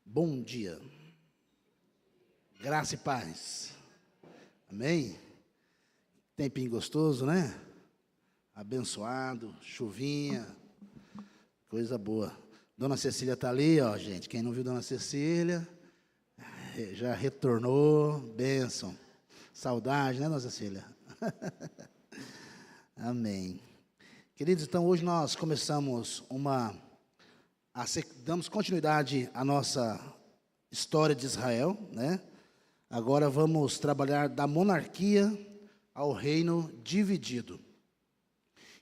Bom dia, graça e paz, amém? Tempinho gostoso, né? Abençoado, chuvinha, coisa boa. Dona Cecília está ali, ó, gente. Quem não viu Dona Cecília, já retornou, bênção. Saudade, né, Dona Cecília? Amém. Queridos, então hoje nós começamos damos continuidade à nossa história de Israel, né? Agora vamos trabalhar da monarquia ao reino dividido.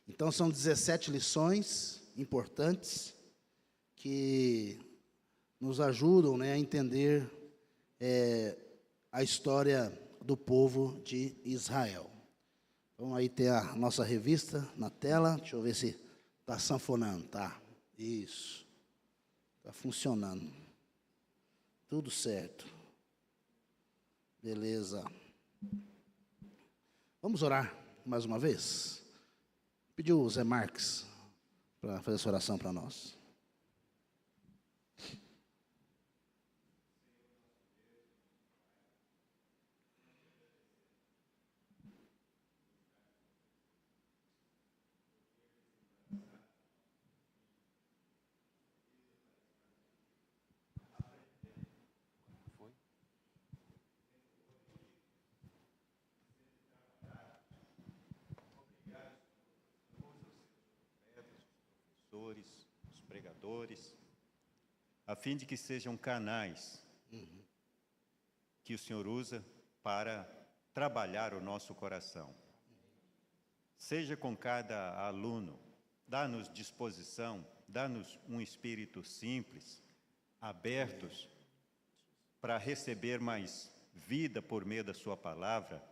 Então são 17 lições importantes que nos ajudam, né, a entender a história do povo de Israel. Então aí tem a nossa revista na tela. Deixa eu ver se está sanfonando. Tá, isso. Está funcionando. Tudo certo. Beleza. Vamos orar mais uma vez? Pediu o Zé Marques para fazer essa oração para nós. Os pregadores, a fim de que sejam canais que o Senhor usa para trabalhar o nosso coração. Seja com cada aluno, dá-nos disposição, dá-nos um espírito simples, abertos para receber mais vida por meio da sua palavra,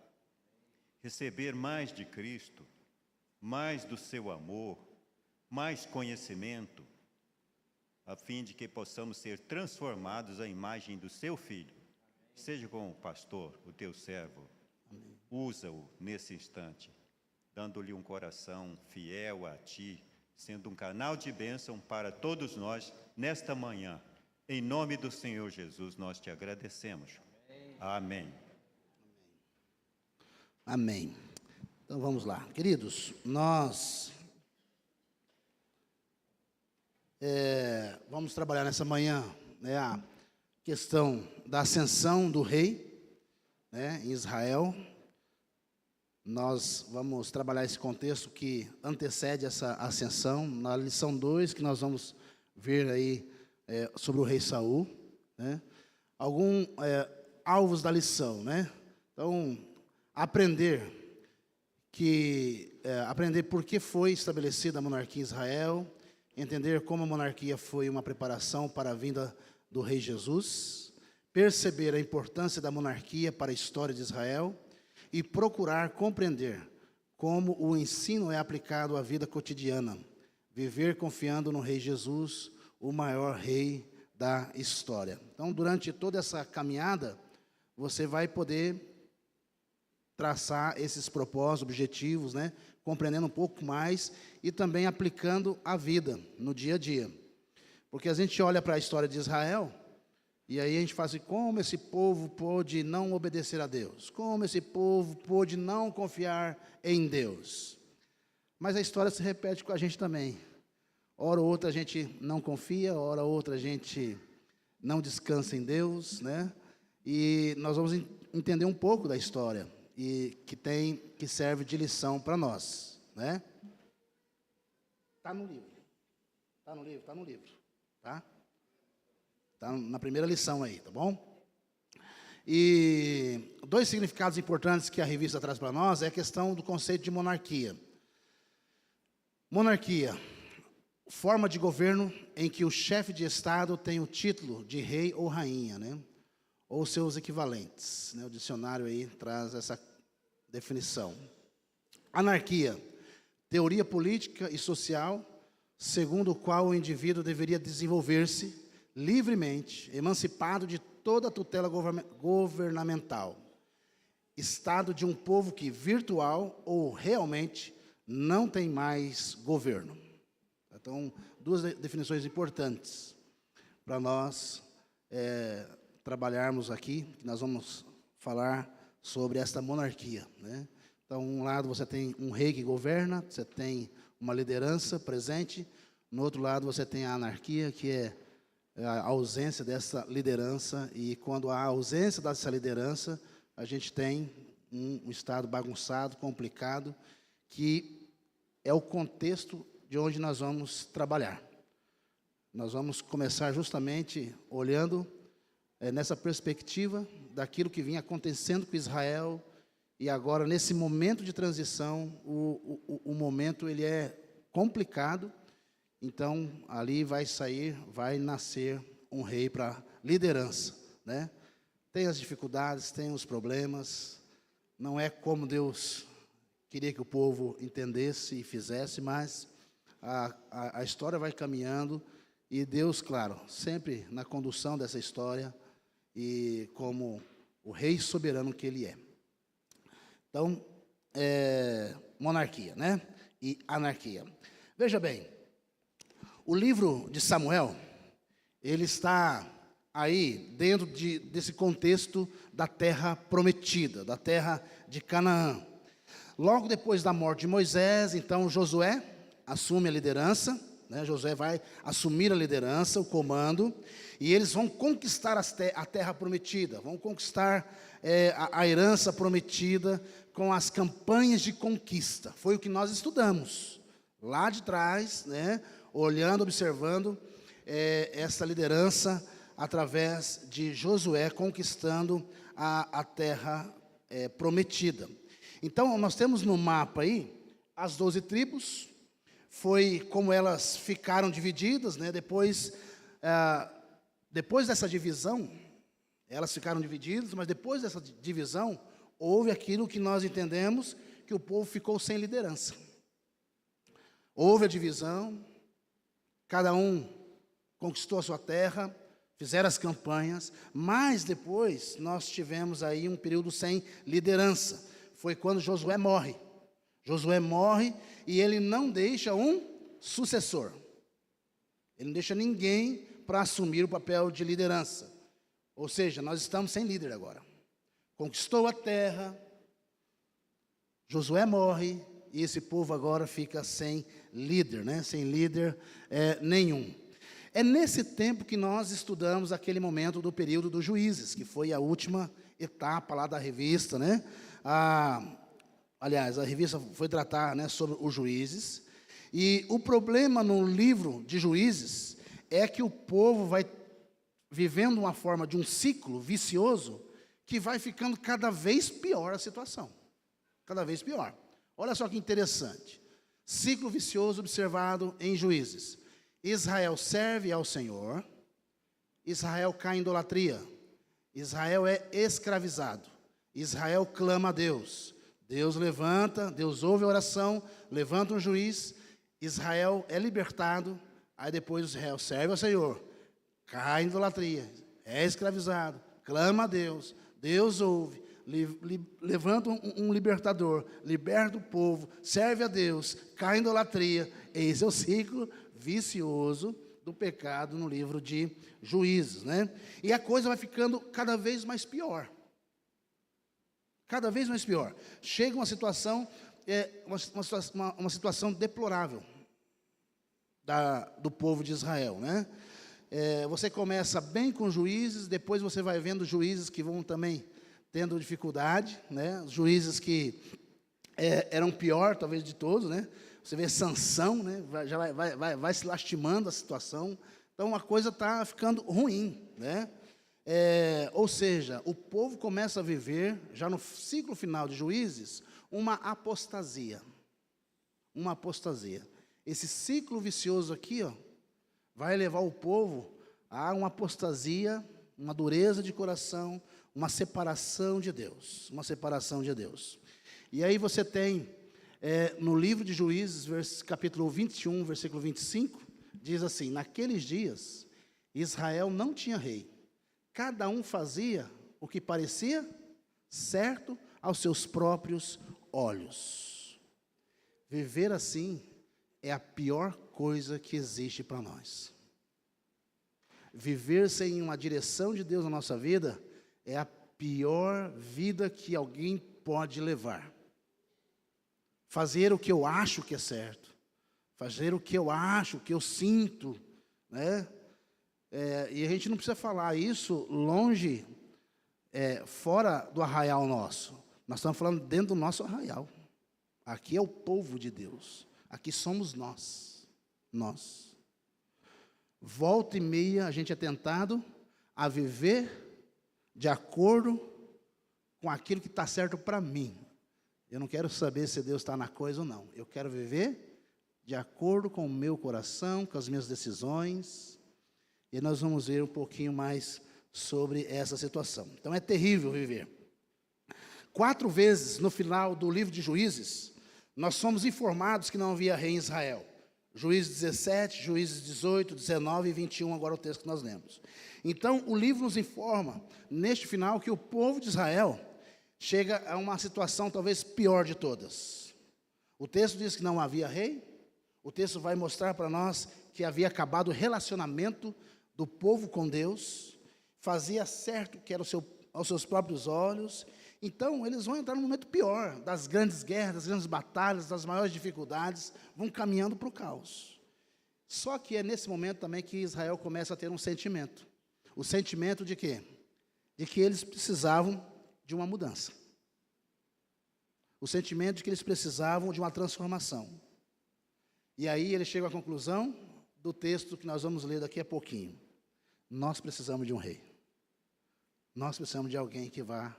receber mais de Cristo, mais do seu amor, mais conhecimento, a fim de que possamos ser transformados à imagem do seu Filho. Seja com o pastor, o teu servo, usa-o nesse instante, dando-lhe um coração fiel a ti, sendo um canal de bênção para todos nós nesta manhã. Em nome do Senhor Jesus, nós te agradecemos. Amém. Amém. Então vamos lá. Queridos, nós vamos trabalhar nessa manhã, né, a questão da ascensão do rei, né, em Israel. Nós vamos trabalhar esse contexto que antecede essa ascensão, na lição 2, que nós vamos ver aí sobre o rei Saul, né? Alguns alvos da lição, né? Então, aprender por que foi estabelecida a monarquia em Israel, entender como a monarquia foi uma preparação para a vinda do rei Jesus, perceber a importância da monarquia para a história de Israel e procurar compreender como o ensino é aplicado à vida cotidiana, viver confiando no rei Jesus, o maior rei da história. Então, durante toda essa caminhada, você vai poder traçar esses propósitos, objetivos, né? Compreendendo um pouco mais e também aplicando a vida no dia a dia. Porque a gente olha para a história de Israel e aí a gente fala assim, como esse povo pôde não obedecer a Deus? Como esse povo pôde não confiar em Deus? Mas a história se repete com a gente também. Hora ou outra a gente não confia, hora ou outra a gente não descansa em Deus, né? E nós vamos entender um pouco da história e que serve de lição para nós, né? Está no livro, tá? Está na primeira lição aí, tá bom? E 2 significados importantes que a revista traz para nós é a questão do conceito de monarquia. Monarquia, forma de governo em que o chefe de Estado tem o título de rei ou rainha, né? Ou seus equivalentes, né? O dicionário aí traz essa definição. Anarquia, teoria política e social, segundo o qual o indivíduo deveria desenvolver-se livremente, emancipado de toda a tutela governamental. Estado de um povo que, virtual ou realmente, não tem mais governo. Então, 2 definições importantes para nós trabalharmos aqui, que nós vamos falar sobre esta monarquia, né? Então, um lado você tem um rei que governa, você tem uma liderança presente, no outro lado você tem a anarquia, que é a ausência dessa liderança, e quando há ausência dessa liderança, a gente tem um estado bagunçado, complicado, que é o contexto de onde nós vamos trabalhar. Nós vamos começar justamente olhando nessa perspectiva daquilo que vinha acontecendo com Israel, e agora, nesse momento de transição, o momento ele é complicado, então ali vai nascer um rei para liderança, né? Tem as dificuldades, tem os problemas, não é como Deus queria que o povo entendesse e fizesse, mas a história vai caminhando, e Deus, claro, sempre na condução dessa história, e como o rei soberano que Ele é. Então, monarquia, né? E anarquia. Veja bem, o livro de Samuel, ele está aí dentro desse contexto da terra prometida, da terra de Canaã. Logo depois da morte de Moisés, então Josué assume a liderança, né? Josué vai assumir a liderança, o comando, e eles vão conquistar a terra prometida, vão conquistar a herança prometida com as campanhas de conquista. Foi o que nós estudamos lá de trás, né? Olhando, observando essa liderança através de Josué conquistando a terra prometida. Então, nós temos no mapa aí as 12 tribos, foi como elas ficaram divididas, né? Depois dessa divisão, elas ficaram divididas, mas depois dessa divisão, houve aquilo que nós entendemos, que o povo ficou sem liderança. Houve a divisão, cada um conquistou a sua terra, fizeram as campanhas, mas depois nós tivemos aí um período sem liderança. Foi quando Josué morre. Josué morre e ele não deixa um sucessor. Ele não deixa ninguém para assumir o papel de liderança. Ou seja, nós estamos sem líder agora. Conquistou a terra, Josué morre, e esse povo agora fica sem líder, né? Sem líder nenhum. É nesse tempo que nós estudamos aquele momento do período dos juízes, que foi a última etapa lá da revista, né? Aliás, a revista foi tratar, né, sobre os juízes, e o problema no livro de Juízes é que o povo vai vivendo uma forma de um ciclo vicioso que vai ficando cada vez pior a situação. Cada vez pior. Olha só que interessante. Ciclo vicioso observado em Juízes. Israel serve ao Senhor, Israel cai em idolatria, Israel é escravizado, Israel clama a Deus, Deus levanta, Deus ouve a oração, levanta um juiz, Israel é libertado, aí depois Israel serve ao Senhor, cai em idolatria, é escravizado, clama a Deus, Deus ouve, levanta um libertador, liberta o povo, serve a Deus, cai em idolatria. Esse é o ciclo vicioso do pecado no livro de Juízes, né? E a coisa vai ficando cada vez mais pior. Cada vez mais pior. Chega uma situação, uma situação deplorável do povo de Israel, né? Você começa bem com juízes, depois você vai vendo juízes que vão também tendo dificuldade, né? Juízes que eram pior, talvez, de todos, né? Você vê Sansão, né? Já vai se lastimando a situação. Então, a coisa está ficando ruim, né? Ou seja, o povo começa a viver, já no ciclo final de Juízes, uma apostasia. Uma apostasia. Esse ciclo vicioso aqui, ó, vai levar o povo a uma apostasia, uma dureza de coração, uma separação de Deus. Uma separação de Deus. E aí você tem, no livro de Juízes, capítulo 21, versículo 25, diz assim: naqueles dias, Israel não tinha rei. Cada um fazia o que parecia certo aos seus próprios olhos. Viver assim é a pior coisa que existe para nós. viver sem uma direção de Deus na nossa vida é a pior vida que alguém pode levar. Fazer o que eu acho que é certo, fazer o que eu acho, o que eu sinto, né? E a gente não precisa falar isso longe, fora do arraial nosso. Nós estamos falando dentro do nosso arraial. Aqui é o povo de Deus. Aqui somos nós. Nós. Volta e meia a gente é tentado a viver de acordo com aquilo que está certo para mim. Eu não quero saber se Deus está na coisa ou não. Eu quero viver de acordo com o meu coração, com as minhas decisões. E nós vamos ver um pouquinho mais sobre essa situação. Então é terrível viver. 4 vezes no final do livro de Juízes, nós somos informados que não havia rei em Israel. Juízes 17, Juízes 18, 19 e 21, agora o texto que nós lemos. Então, o livro nos informa, neste final, que o povo de Israel chega a uma situação talvez pior de todas. O texto diz que não havia rei, o texto vai mostrar para nós que havia acabado o relacionamento do povo com Deus, fazia certo o que era aos seus próprios olhos. Então, eles vão entrar num momento pior, das grandes guerras, das grandes batalhas, das maiores dificuldades, vão caminhando para o caos. Só que é nesse momento também que Israel começa a ter um sentimento. O sentimento de quê? De que eles precisavam de uma mudança. O sentimento de que eles precisavam de uma transformação. E aí eles chegam à conclusão do texto que nós vamos ler daqui a pouquinho. Nós precisamos de um rei. Nós precisamos de alguém que vá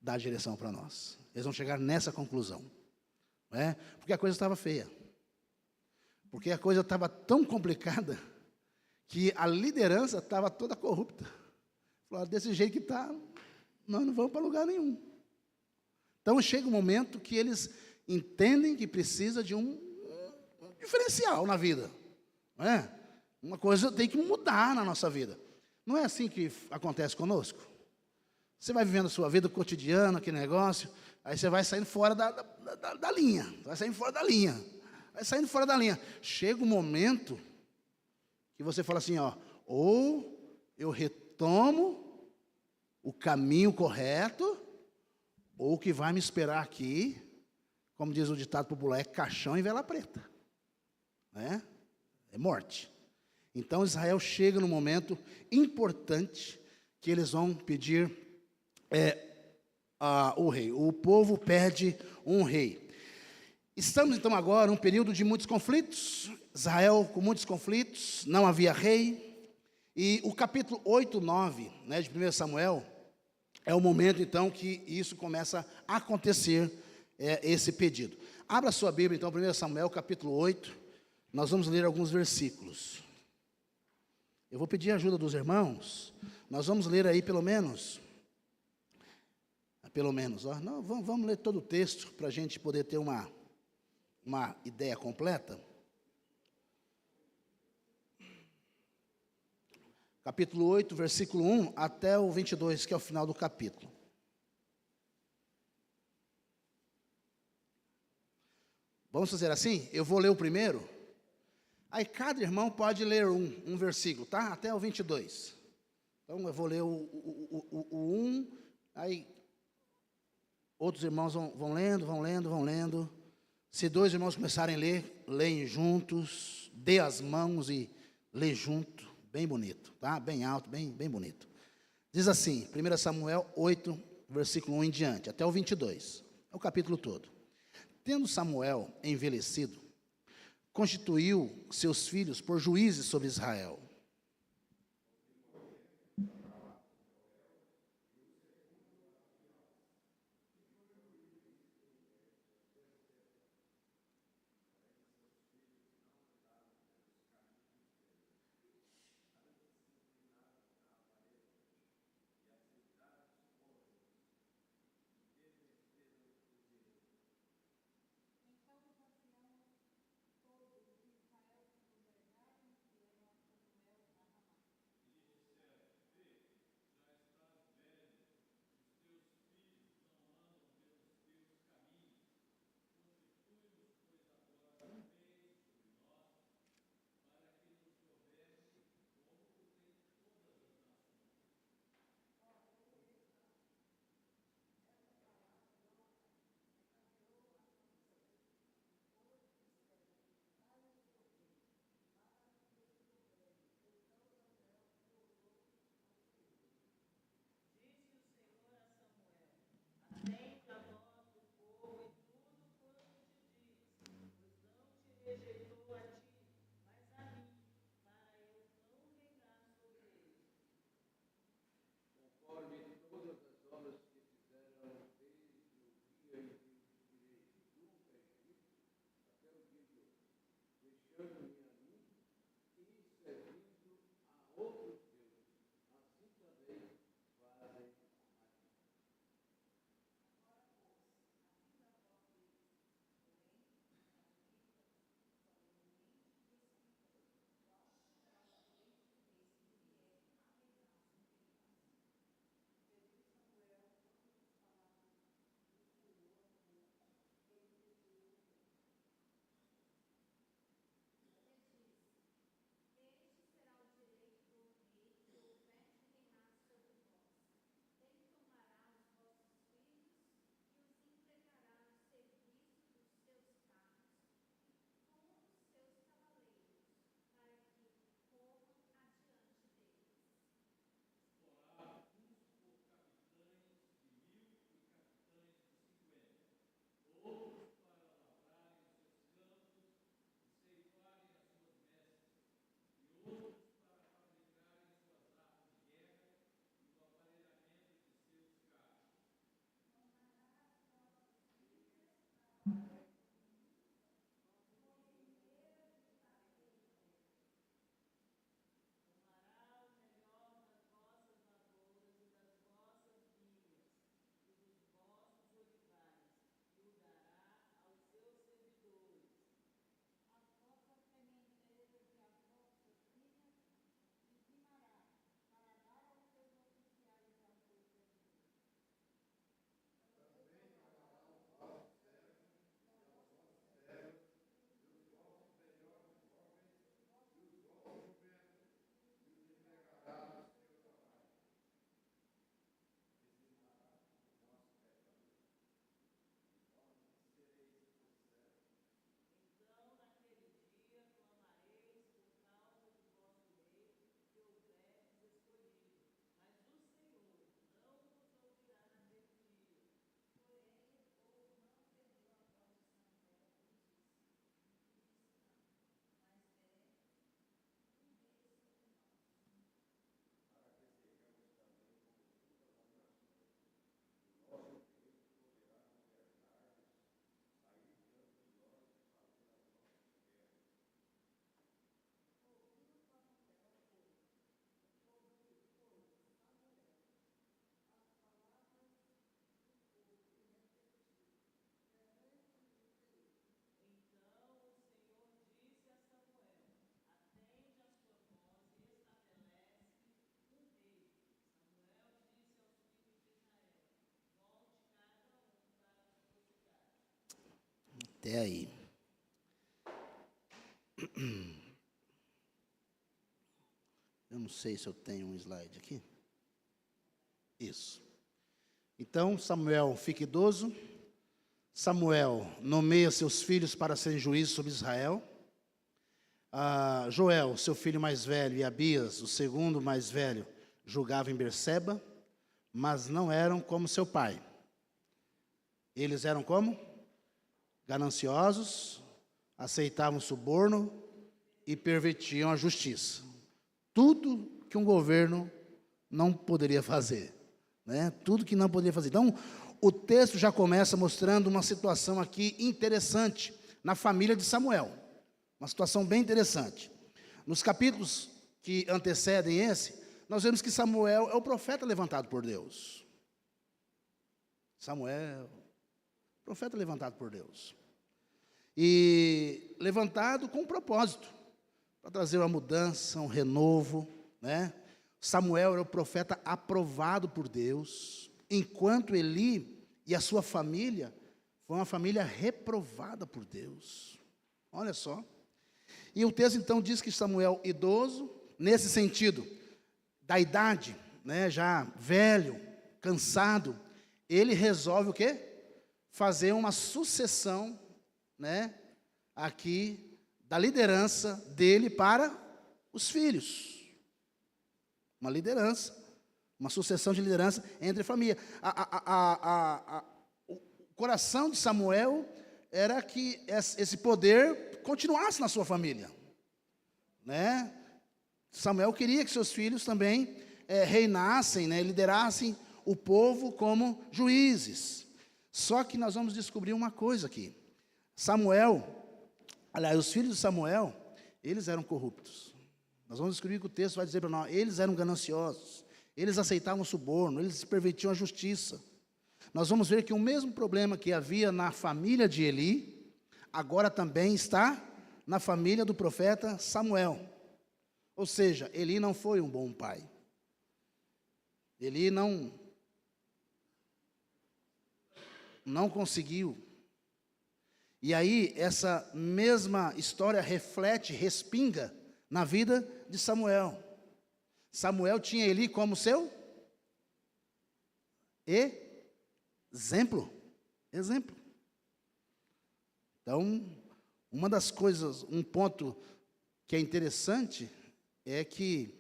dar direção para nós. Eles vão chegar nessa conclusão. Não é? Porque a coisa estava feia. Porque a coisa estava tão complicada que a liderança estava toda corrupta. Falaram, desse jeito que está, nós não vamos para lugar nenhum. Então chega um momento que eles entendem que precisa de um diferencial na vida. Não é? Uma coisa tem que mudar na nossa vida. Não é assim que acontece conosco? Você vai vivendo a sua vida cotidiana, aquele negócio, aí você vai saindo fora da linha. Vai saindo fora da linha. Vai saindo fora da linha. Chega um momento que você fala assim, ó, ou eu retomo o caminho correto, ou o que vai me esperar aqui, como diz o ditado popular, é caixão e vela preta. Né? É morte. Então Israel chega num momento importante que eles vão pedir o rei. O povo pede um rei. Estamos então agora num período de muitos conflitos. Israel com muitos conflitos, não havia rei. E o capítulo 8, 9, né, de 1 Samuel, é o momento então que isso começa a acontecer, esse pedido. Abra sua Bíblia então, 1 Samuel capítulo 8, nós vamos ler alguns versículos. Eu vou pedir a ajuda dos irmãos, nós vamos ler aí pelo menos, ó, não, vamos ler todo o texto para a gente poder ter uma ideia completa. Capítulo 8, versículo 1 até o 22, que é o final do capítulo. Vamos fazer assim? Eu vou ler o primeiro. Aí cada irmão pode ler um versículo, tá? Até o 22. Então eu vou ler o 1, aí outros irmãos vão lendo. Se 2 irmãos começarem a ler, leem juntos, dê as mãos e lê junto. Bem bonito, tá? Bem alto, bem bonito. Diz assim, 1 Samuel 8, versículo 1 em diante, até o 22. É o capítulo todo. Tendo Samuel envelhecido, constituiu seus filhos por juízes sobre Israel. Até aí. Eu não sei se eu tenho um slide aqui. Isso. Então, Samuel fica idoso. Samuel nomeia seus filhos para serem juízes sobre Israel. Joel, seu filho mais velho, e Abias, o segundo mais velho, julgavam em Berseba, mas não eram como seu pai. Eles eram como? Gananciosos, aceitavam suborno e pervertiam a justiça. Tudo que um governo não poderia fazer, né? Tudo que não poderia fazer. Então, o texto já começa mostrando uma situação aqui interessante na família de Samuel. Uma situação bem interessante. Nos capítulos que antecedem esse, nós vemos que Samuel é o profeta levantado por Deus. Samuel, profeta levantado por Deus. E levantado com um propósito, para trazer uma mudança, um renovo, né? Samuel era o profeta aprovado por Deus, enquanto Eli e a sua família foi uma família reprovada por Deus. Olha só. E o texto então diz que Samuel, idoso, nesse sentido, da idade, né, já velho, cansado, ele resolve o quê? Fazer uma sucessão, né, aqui, da liderança dele para os filhos. Uma liderança, uma sucessão de liderança entre a família. O coração de Samuel era que esse poder continuasse na sua família, né? Samuel queria que seus filhos também reinassem, né, liderassem o povo como juízes. Só que nós vamos descobrir uma coisa aqui. Os filhos de Samuel, eles eram corruptos. Nós vamos descobrir que o texto vai dizer para nós, eles eram gananciosos, eles aceitavam suborno, eles pervertiam a justiça. Nós vamos ver que o mesmo problema que havia na família de Eli, agora também está na família do profeta Samuel. Ou seja, Eli não foi um bom pai. Eli não conseguiu. E aí, essa mesma história reflete, respinga na vida de Samuel. Samuel tinha Eli como seu exemplo. Então, uma das coisas, um ponto que é interessante, é que,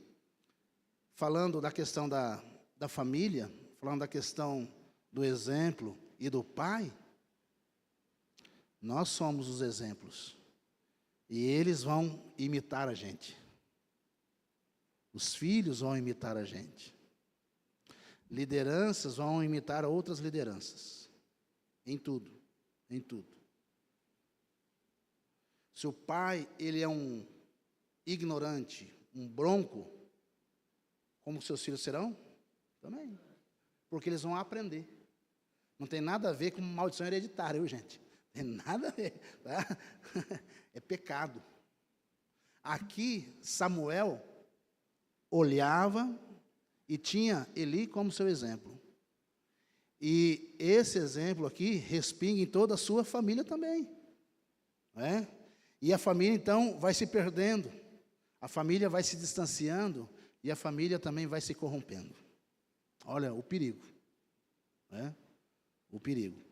falando da questão da família, falando da questão do exemplo e do pai, nós somos os exemplos. E eles vão imitar a gente. Os filhos vão imitar a gente. Lideranças vão imitar outras lideranças. Em tudo. Em tudo. Se o pai, ele é um ignorante, um bronco, como seus filhos serão? Também. Porque eles vão aprender. Não tem nada a ver com maldição hereditária, viu, gente? Não tem nada a ver. Tá? É pecado. Aqui, Samuel olhava e tinha Eli como seu exemplo. E esse exemplo aqui respinga em toda a sua família também. Não é? E a família, então, vai se perdendo. A família vai se distanciando e a família também vai se corrompendo. Olha o perigo. Né? O perigo.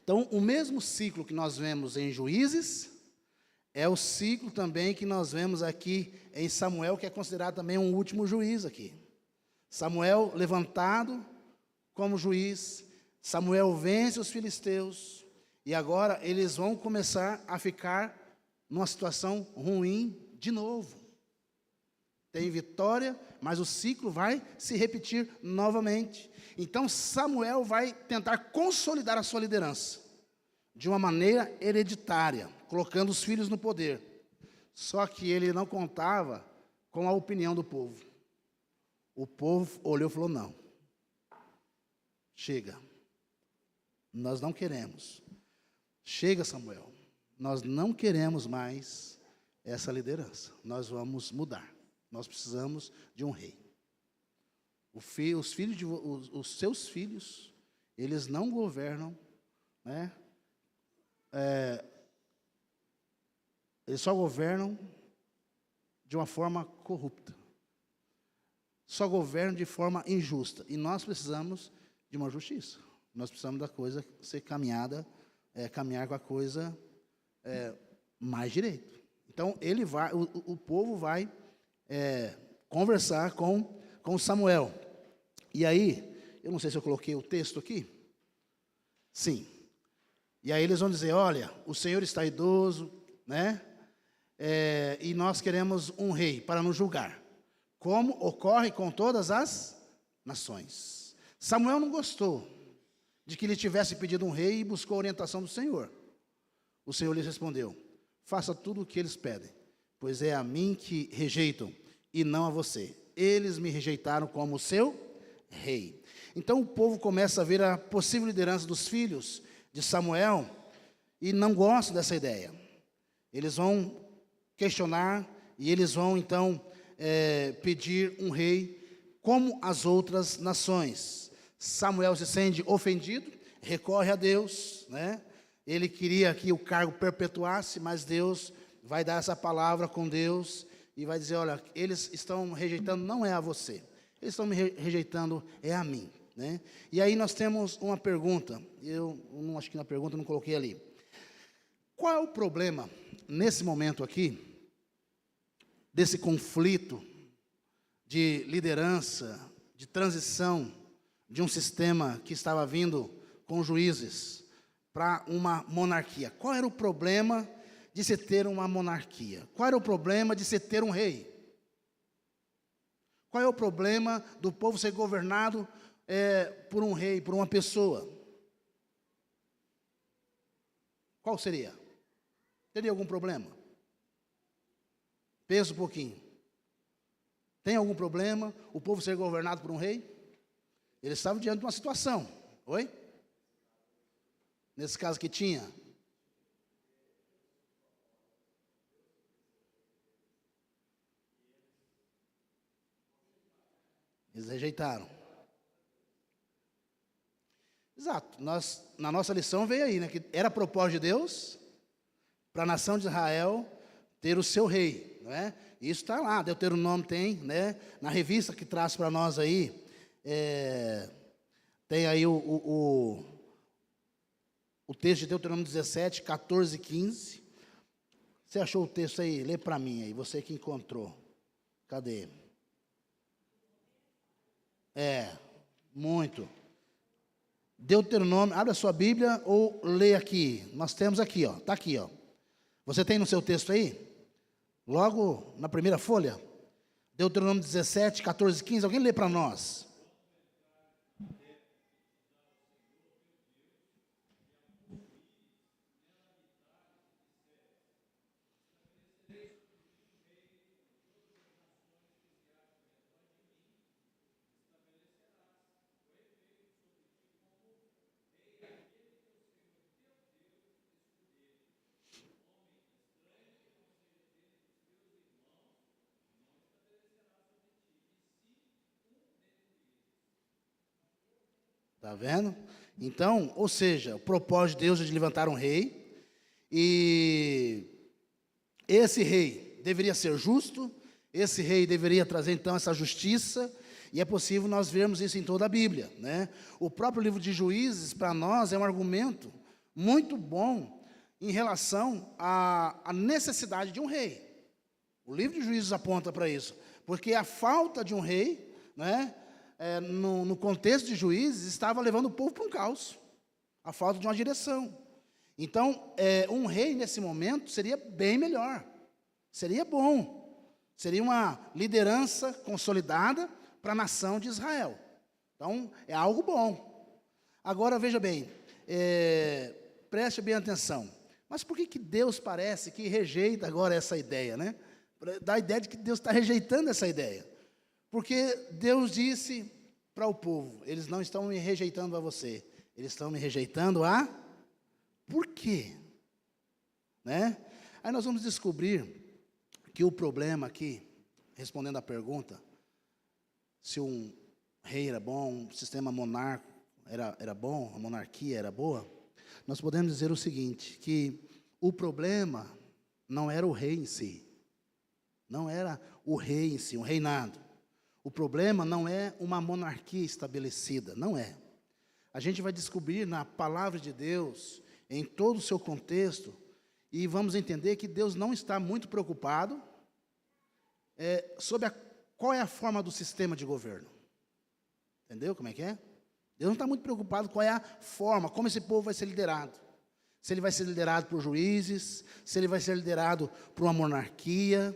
Então, o mesmo ciclo que nós vemos em Juízes, é o ciclo também que nós vemos aqui em Samuel, que é considerado também um último juiz aqui. Samuel levantado como juiz, Samuel vence os filisteus, e agora eles vão começar a ficar numa situação ruim de novo. Tem vitória, mas o ciclo vai se repetir novamente. Então Samuel vai tentar consolidar a sua liderança de uma maneira hereditária, colocando os filhos no poder. Só que ele não contava com a opinião do povo. O povo olhou e falou, não, chega, nós não queremos. Chega, Samuel, nós não queremos mais essa liderança, nós vamos mudar. Nós precisamos de um rei. Os seus filhos, eles não governam, né? Eles só governam de uma forma corrupta. Só governam de forma injusta. E nós precisamos de uma justiça. Nós precisamos da coisa ser caminhada, caminhar com a coisa mais direito. Então, o povo vai conversar com Samuel. E aí, eu não sei se eu coloquei o texto aqui. Sim. E aí eles vão dizer, olha, o Senhor está idoso, né? E nós queremos um rei para nos julgar, como ocorre com todas as nações. Samuel não gostou de que lhe tivesse pedido um rei e buscou a orientação do Senhor. O Senhor lhes respondeu, faça tudo o que eles pedem, pois é a mim que rejeitam e não a você. Eles me rejeitaram como seu rei. Então o povo começa a ver a possível liderança dos filhos de Samuel e não gostam dessa ideia. Eles vão questionar e eles vão então pedir um rei como as outras nações. Samuel se sente ofendido, recorre a Deus, né? Ele queria que o cargo perpetuasse, mas Deus vai dar essa palavra com Deus e vai dizer, olha, eles estão rejeitando, não é a você, eles estão me rejeitando, é a mim, né? E aí nós temos uma pergunta, eu não acho que na pergunta eu não coloquei ali. Qual é o problema, nesse momento aqui, desse conflito de liderança, de transição, de um sistema que estava vindo com juízes para uma monarquia? Qual era o problema de se ter uma monarquia? Qual era o problema de se ter um rei? Qual é o problema do povo ser governado por um rei, por uma pessoa? Qual seria? Teria algum problema? Pensa um pouquinho. Tem algum problema o povo ser governado por um rei? Eles estavam diante de uma situação. Oi? Nesse caso que tinha. Eles rejeitaram. Exato. Na nossa lição veio aí, né? Que era propósito de Deus para a nação de Israel ter o seu rei, não é? Isso está lá, Deuteronômio tem, né? Na revista que traz para nós aí, tem aí o texto de Deuteronômio 17, 14 e 15. Você achou o texto aí? Lê para mim aí, você que encontrou. Cadê? Muito. Deuteronômio, abre a sua Bíblia ou lê aqui. Nós temos aqui, ó. Está aqui, ó. Você tem no seu texto aí? Logo na primeira folha. Deuteronômio 17, 14 e 15. Alguém lê para nós? Está vendo? Então, ou seja, o propósito de Deus é de levantar um rei, e esse rei deveria ser justo, esse rei deveria trazer então essa justiça, e é possível nós vermos isso em toda a Bíblia, né? O próprio livro de Juízes, para nós, é um argumento muito bom em relação à necessidade de um rei. O livro de Juízes aponta para isso, porque a falta de um rei, né? No contexto de Juízes, estava levando o povo para um caos, a falta de uma direção. Então, um rei nesse momento seria bem melhor, seria bom, seria uma liderança consolidada para a nação de Israel. Então, é algo bom. Agora, veja bem, preste bem atenção. Mas por que Deus parece que rejeita agora essa ideia, né? Dá a ideia de que Deus está rejeitando essa ideia. Porque Deus disse para o povo: eles não estão me rejeitando a você, eles estão me rejeitando a... Por quê? Né? Aí nós vamos descobrir que o problema aqui, respondendo à pergunta, se um rei era bom, um sistema monárquico era bom, a monarquia era boa, nós podemos dizer o seguinte, que o problema não era o rei em si, não era o rei em si, um reinado. O problema não é uma monarquia estabelecida, não é. A gente vai descobrir na palavra de Deus, em todo o seu contexto, e vamos entender que Deus não está muito preocupado sobre qual é a forma do sistema de governo. Entendeu como é que é? Deus não está muito preocupado qual é a forma, como esse povo vai ser liderado. Se ele vai ser liderado por juízes, se ele vai ser liderado por uma monarquia.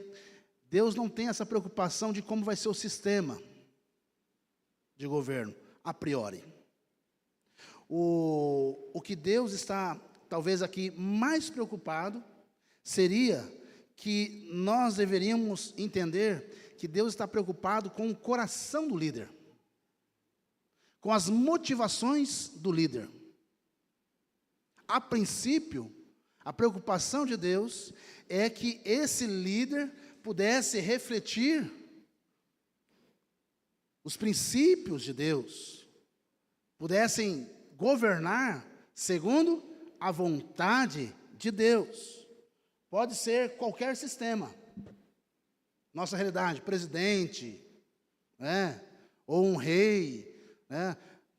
Deus não tem essa preocupação de como vai ser o sistema de governo, a priori. O que Deus está, talvez aqui, mais preocupado, seria que nós deveríamos entender que Deus está preocupado com o coração do líder, com as motivações do líder. A princípio, a preocupação de Deus é que esse líder pudesse refletir os princípios de Deus, pudessem governar segundo a vontade de Deus. Pode ser qualquer sistema. Nossa realidade, presidente, né? Ou um rei, né?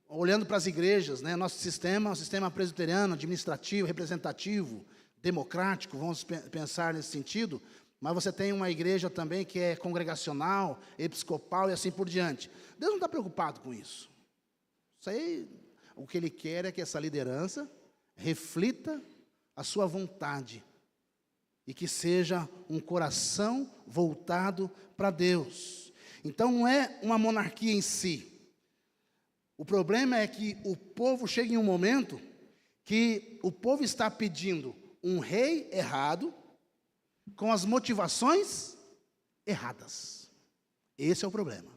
Olhando para as igrejas, né? Nosso sistema é um sistema presbiteriano, administrativo, representativo, democrático, vamos pensar nesse sentido. Mas você tem uma igreja também que é congregacional, episcopal e assim por diante. Deus não está preocupado com isso. Isso aí, o que Ele quer é que essa liderança reflita a sua vontade. e que seja um coração voltado para Deus. Então não é uma monarquia em si. O problema é que o povo chega em um momento que o povo está pedindo um rei errado, com as motivações erradas. Esse é o problema.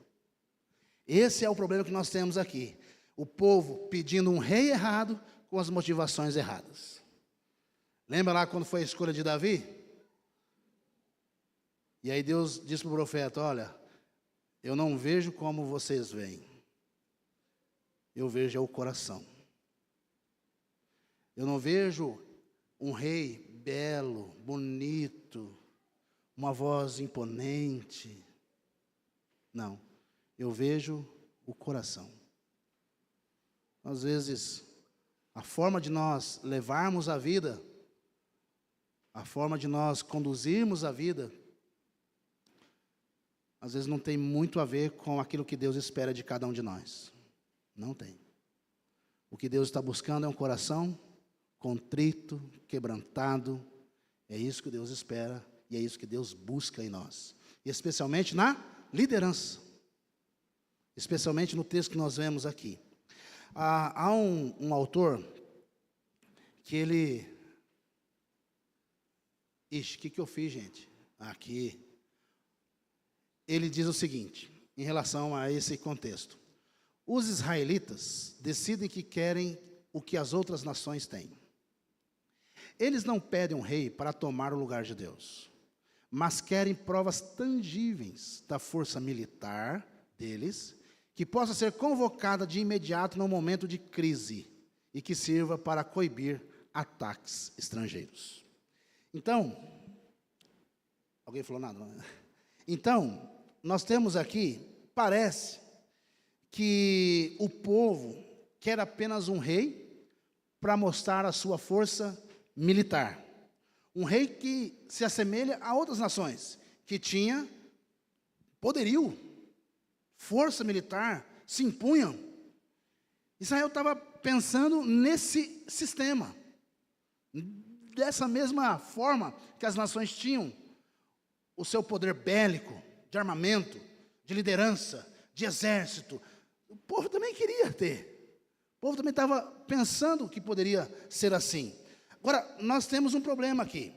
Esse é o problema que nós temos aqui. O povo pedindo um rei errado, com as motivações erradas. Lembra lá quando foi a escolha de Davi? E aí Deus disse para o profeta: olha, eu não vejo como vocês veem. Eu vejo é o coração. Eu não vejo um rei belo, bonito, uma voz imponente. Não, eu vejo o coração. Às vezes, a forma de nós levarmos a vida, a forma de nós conduzirmos a vida, às vezes não tem muito a ver com aquilo que Deus espera de cada um de nós. Não tem. O que Deus está buscando é um coração contrito, quebrantado. É isso que Deus espera e é isso que Deus busca em nós. E especialmente na liderança. Especialmente no texto que nós vemos aqui. Há um autor que ele... Ixi, o que eu fiz, gente? Aqui. Ele diz o seguinte, em relação a esse contexto. Os israelitas decidem que querem o que as outras nações têm. Eles não pedem um rei para tomar o lugar de Deus, mas querem provas tangíveis da força militar deles, que possa ser convocada de imediato no momento de crise e que sirva para coibir ataques estrangeiros. Então, alguém falou nada? Não? Então, nós temos aqui, parece que o povo quer apenas um rei para mostrar a sua força militar. Um rei que se assemelha a outras nações, que tinha poderio, força militar, se impunham. Israel estava pensando nesse sistema, dessa mesma forma que as nações tinham o seu poder bélico, de armamento, de liderança, de exército. O povo também queria ter. O povo também estava pensando que poderia ser assim. Agora, nós temos um problema aqui.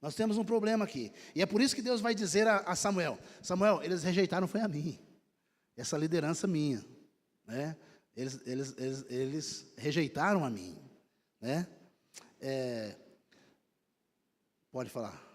Nós temos um problema aqui. E é por isso que Deus vai dizer a Samuel: Samuel, eles rejeitaram foi a mim. Essa liderança minha. Né? Eles rejeitaram a mim. Né? Pode falar.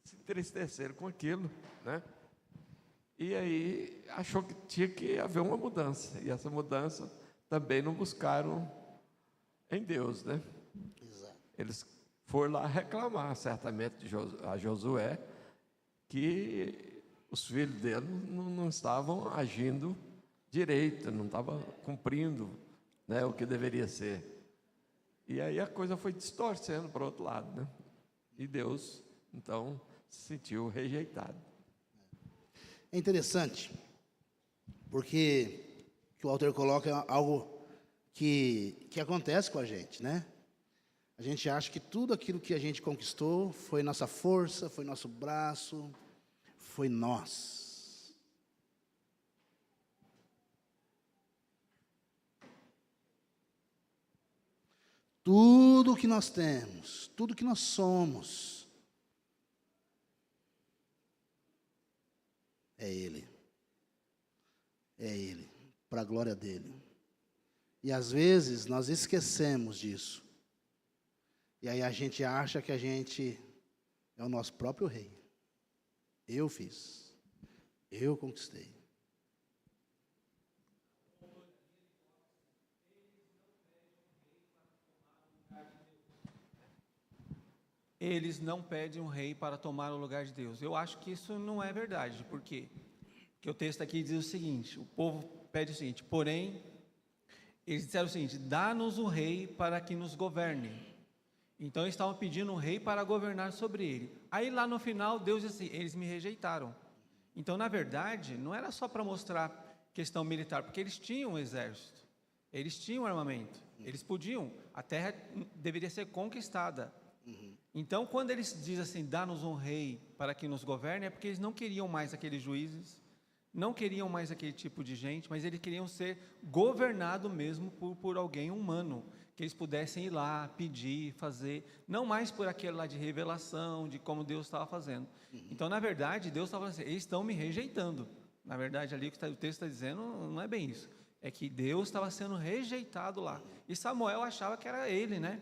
Se entristeceram com aquilo, né? E aí achou que tinha que haver uma mudança. E essa mudança também não buscaram em Deus, né? Exato. Eles foram lá reclamar, certamente, a Josué, que os filhos dele não estavam agindo direito, não estavam cumprindo, né, o que deveria ser. E aí a coisa foi distorcendo para o outro lado, né? E Deus, então, se sentiu rejeitado. É interessante, porque que o autor coloca algo que acontece com a gente, né? A gente acha que tudo aquilo que a gente conquistou foi nossa força, foi nosso braço, foi nós. Tudo que nós temos, tudo que nós somos, é Ele. É Ele. para a glória dele. E às vezes nós esquecemos disso. E aí a gente acha que a gente é o nosso próprio rei. Eu fiz. Eu conquistei. Eles não pedem um rei para tomar o lugar de Deus. Eu acho que isso não é verdade. Por quê? Porque o texto aqui diz o seguinte, o povo pede o seguinte, porém, eles disseram o seguinte, dá-nos um rei para que nos governe. Então eles estavam pedindo um rei para governar sobre ele. Aí lá no final, Deus disse assim, eles me rejeitaram. Então, na verdade, não era só para mostrar questão militar, porque eles tinham um exército, eles tinham armamento, eles podiam, a terra deveria ser conquistada. Então, quando eles dizem assim, dá-nos um rei para que nos governe, é porque eles não queriam mais aqueles juízes, não queriam mais aquele tipo de gente, mas eles queriam ser governados mesmo por alguém humano, que eles pudessem ir lá, pedir, fazer, não mais por aquele lá de revelação, de como Deus estava fazendo. Então, na verdade, Deus estava falando assim, eles estão me rejeitando. Na verdade, ali o texto está dizendo, não é bem isso. É que Deus estava sendo rejeitado lá. E Samuel achava que era ele, né?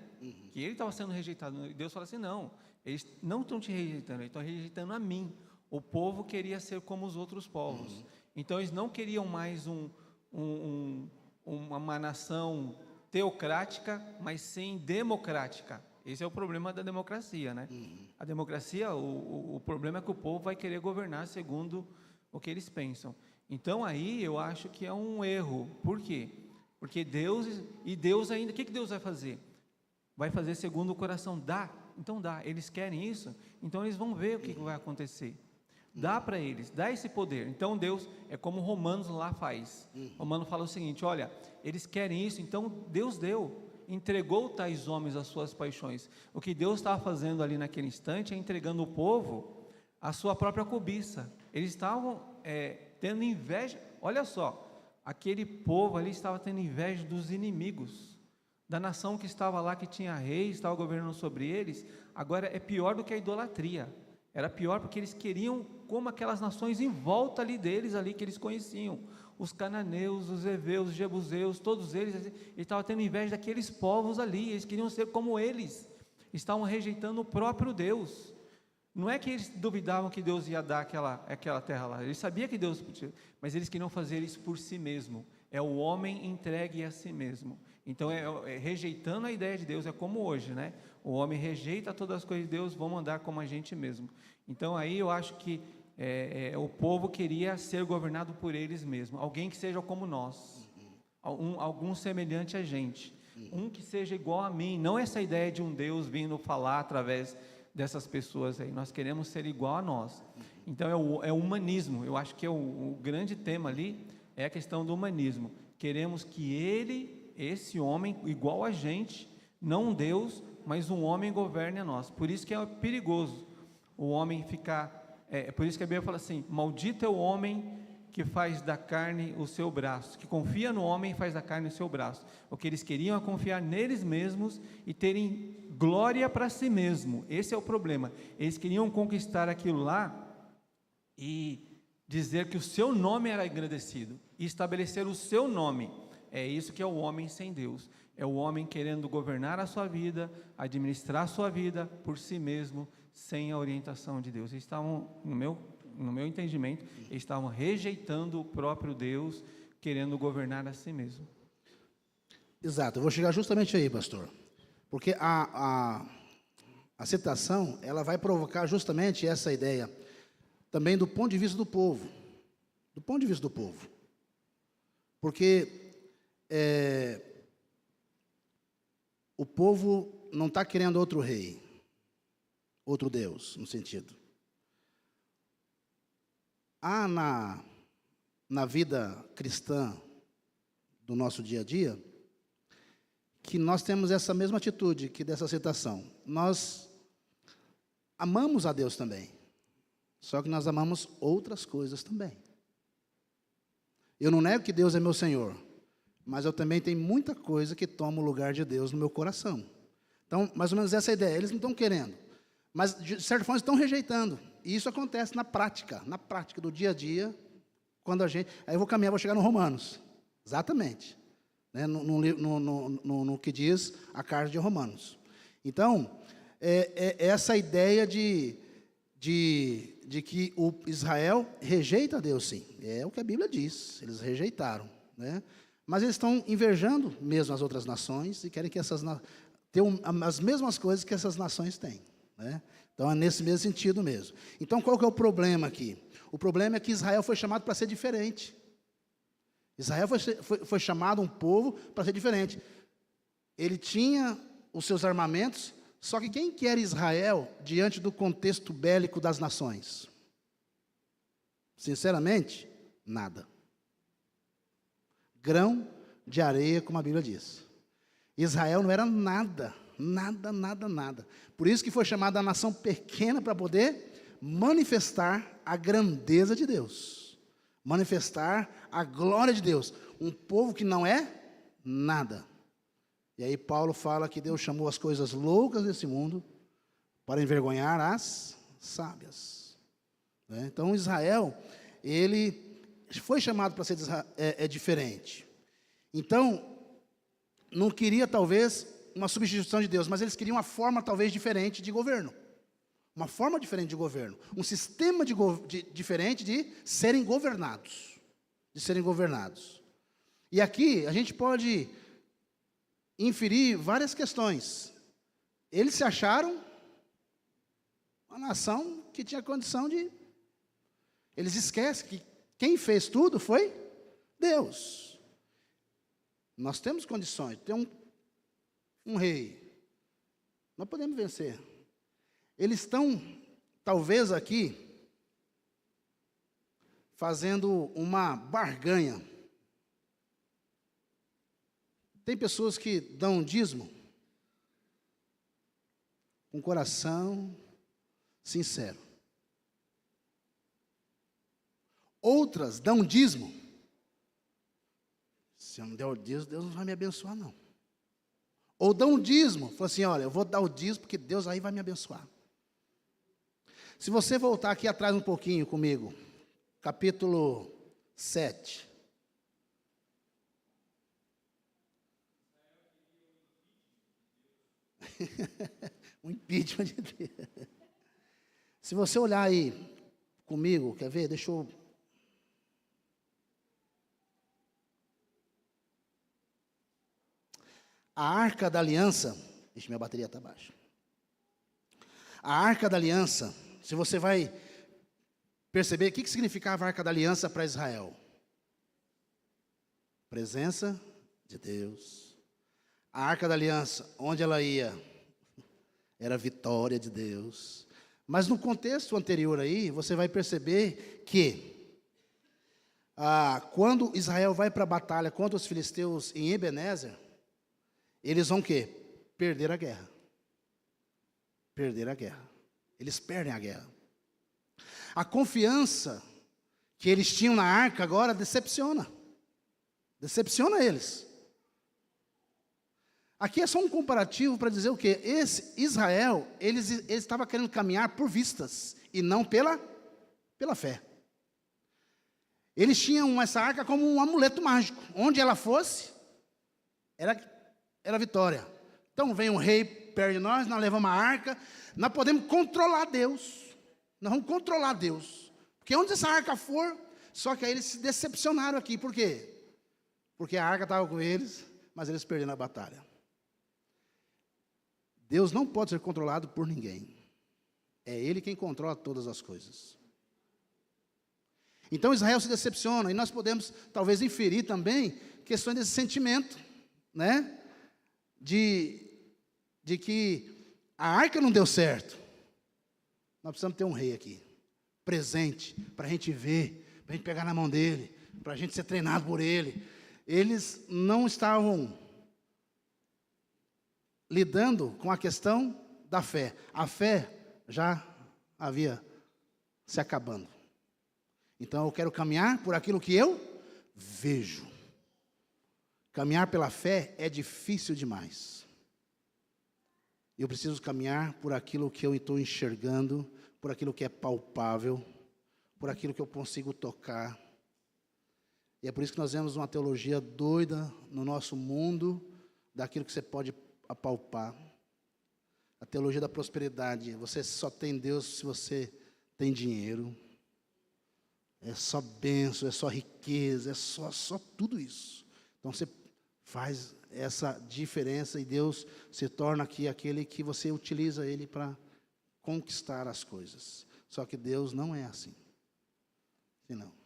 Que ele estava sendo rejeitado. E Deus falou assim, não, eles não estão te rejeitando, eles estão rejeitando a mim. O povo queria ser como os outros povos. Então, eles não queriam mais uma nação teocrática, mas sim democrática. Esse é o problema da democracia, né? A democracia, o problema é que o povo vai querer governar segundo o que eles pensam. Então, aí eu acho que é um erro. Por quê? Porque Deus ainda, o que Deus vai fazer? Vai fazer segundo o coração, dá. Então dá, eles querem isso, então eles vão ver o que vai acontecer. Dá para eles, dá esse poder. Então Deus, é como Romanos lá faz. Romano fala o seguinte, olha, eles querem isso, então Deus deu, entregou tais homens às suas paixões. O que Deus estava fazendo ali naquele instante é entregando o povo à sua própria cobiça. Eles estavam tendo inveja, olha só, aquele povo ali estava tendo inveja dos inimigos, da nação que estava lá, que tinha rei, estava governando sobre eles. Agora é pior do que a idolatria. Era pior porque eles queriam como aquelas nações em volta ali deles, ali que eles conheciam. Os cananeus, os heveus, os jebuseus, todos eles estavam tendo inveja daqueles povos ali, eles queriam ser como eles. Estavam rejeitando o próprio Deus. Não é que eles duvidavam que Deus ia dar aquela terra lá, eles sabiam que Deus podia, mas eles queriam fazer isso por si mesmo. É o homem entregue a si mesmo. Então, rejeitando a ideia de Deus, é como hoje, né? O homem rejeita todas as coisas de Deus, vamos andar como a gente mesmo. Então, aí eu acho que o povo queria ser governado por eles mesmos, alguém que seja como nós, algum semelhante a gente, um que seja igual a mim, não essa ideia de um Deus vindo falar através dessas pessoas aí, nós queremos ser igual a nós. Então é o humanismo, eu acho que o grande tema ali é a questão do humanismo. Queremos que esse homem, igual a gente, não um Deus, mas um homem governe a nós. Por isso que é perigoso o homem ficar, por isso que a Bíblia fala assim, maldito é o homem que faz da carne o seu braço, que confia no homem e faz da carne o seu braço. O que eles queriam é confiar neles mesmos e terem glória para si mesmo. Esse é o problema. Eles queriam conquistar aquilo lá e dizer que o seu nome era engrandecido e estabelecer o seu nome. É isso que é o homem sem Deus. É o homem querendo governar a sua vida, administrar a sua vida por si mesmo, sem a orientação de Deus. Eles estavam, no meu entendimento, eles estavam rejeitando o próprio Deus, querendo governar a si mesmo. Exato, eu vou chegar justamente aí, pastor. Porque a citação, ela vai provocar justamente essa ideia, também do ponto de vista do povo. Do ponto de vista do povo. Porque o povo não está querendo outro rei, outro Deus, no sentido. Há na vida cristã do nosso dia a dia, que nós temos essa mesma atitude que dessa citação. Nós amamos a Deus também, só que nós amamos outras coisas também. Eu não nego que Deus é meu Senhor, mas eu também tenho muita coisa que toma o lugar de Deus no meu coração. Então, mais ou menos essa é a ideia. Eles não estão querendo, mas de certa forma estão rejeitando. E isso acontece na prática do dia a dia, quando a gente... Aí eu vou caminhar, vou chegar no Romanos. Exatamente. Né? No que diz a carta de Romanos. Então, essa ideia de que o Israel rejeita Deus, sim. É o que a Bíblia diz. Eles rejeitaram. Né? Mas eles estão invejando mesmo as outras nações e querem que tenham as mesmas coisas que essas nações têm. Né? Então, é nesse mesmo sentido mesmo. Então, qual que é o problema aqui? O problema é que Israel foi chamado para ser diferente. Israel foi chamado um povo para ser diferente. Ele tinha os seus armamentos, só que quem que era Israel diante do contexto bélico das nações? Sinceramente, nada. Grão de areia, como a Bíblia diz. Israel não era nada, nada, nada, nada. Por isso que foi chamada a nação pequena para poder manifestar a grandeza de Deus. Manifestar a glória de Deus. Um povo que não é nada. E aí Paulo fala que Deus chamou as coisas loucas desse mundo para envergonhar as sábias. Né? Então Israel, ele foi chamado para ser diferente. Então, não queria talvez uma substituição de Deus, mas eles queriam uma forma talvez diferente de governo. Uma forma diferente de governo. Um sistema diferente de serem governados. De serem governados. E aqui a gente pode inferir várias questões. Eles se acharam uma nação que tinha condição de... Eles esquecem que quem fez tudo foi Deus. Nós temos condições. Tem um rei. Nós podemos vencer. Eles estão, talvez aqui, fazendo uma barganha. Tem pessoas que dão dízimo com coração sincero. Outras dão dízimo. Se eu não der o dízimo, Deus não vai me abençoar, não. Ou dão dízimo. Fala assim, olha, eu vou dar o dízimo porque Deus aí vai me abençoar. Se você voltar aqui atrás um pouquinho comigo, capítulo 7. O impeachment de Deus. Se você olhar aí comigo, quer ver? Deixa eu... A Arca da Aliança... Ixi, minha bateria está baixa. A Arca da Aliança, se você vai perceber o que significava a Arca da Aliança para Israel. Presença de Deus. A Arca da Aliança, onde ela ia, era a vitória de Deus. Mas no contexto anterior aí, você vai perceber que quando Israel vai para a batalha contra os filisteus em Ebenezer, eles vão o quê? Perder a guerra. Perder a guerra. Eles perdem a guerra. A confiança que eles tinham na arca agora decepciona. Decepciona eles. Aqui é só um comparativo para dizer o quê? Esse Israel, eles estavam querendo caminhar por vistas e não pela fé. Eles tinham essa arca como um amuleto mágico. Onde ela fosse, era vitória. Então vem um rei perto de nós levamos a arca, nós podemos controlar Deus. Nós vamos controlar Deus. Porque onde essa arca for, só que aí eles se decepcionaram aqui. Por quê? Porque a arca estava com eles, mas eles perderam a batalha. Deus não pode ser controlado por ninguém. É Ele quem controla todas as coisas. Então Israel se decepciona, e nós podemos talvez inferir também questões desse sentimento, né? De que a arca não deu certo. Nós precisamos ter um rei aqui, presente, para a gente ver, para a gente pegar na mão dele, para a gente ser treinado por ele. Eles não estavam lidando com a questão da fé. A fé já havia se acabando. Então eu quero caminhar por aquilo que eu vejo. Caminhar pela fé é difícil demais. Eu preciso caminhar por aquilo que eu estou enxergando, por aquilo que é palpável, por aquilo que eu consigo tocar. E é por isso que nós vemos uma teologia doida no nosso mundo, daquilo que você pode apalpar. A teologia da prosperidade. Você só tem Deus se você tem dinheiro. É só bênção, é só riqueza, é só tudo isso. Então você faz essa diferença e Deus se torna aqui aquele que você utiliza Ele para conquistar as coisas. Só que Deus não é assim. Não.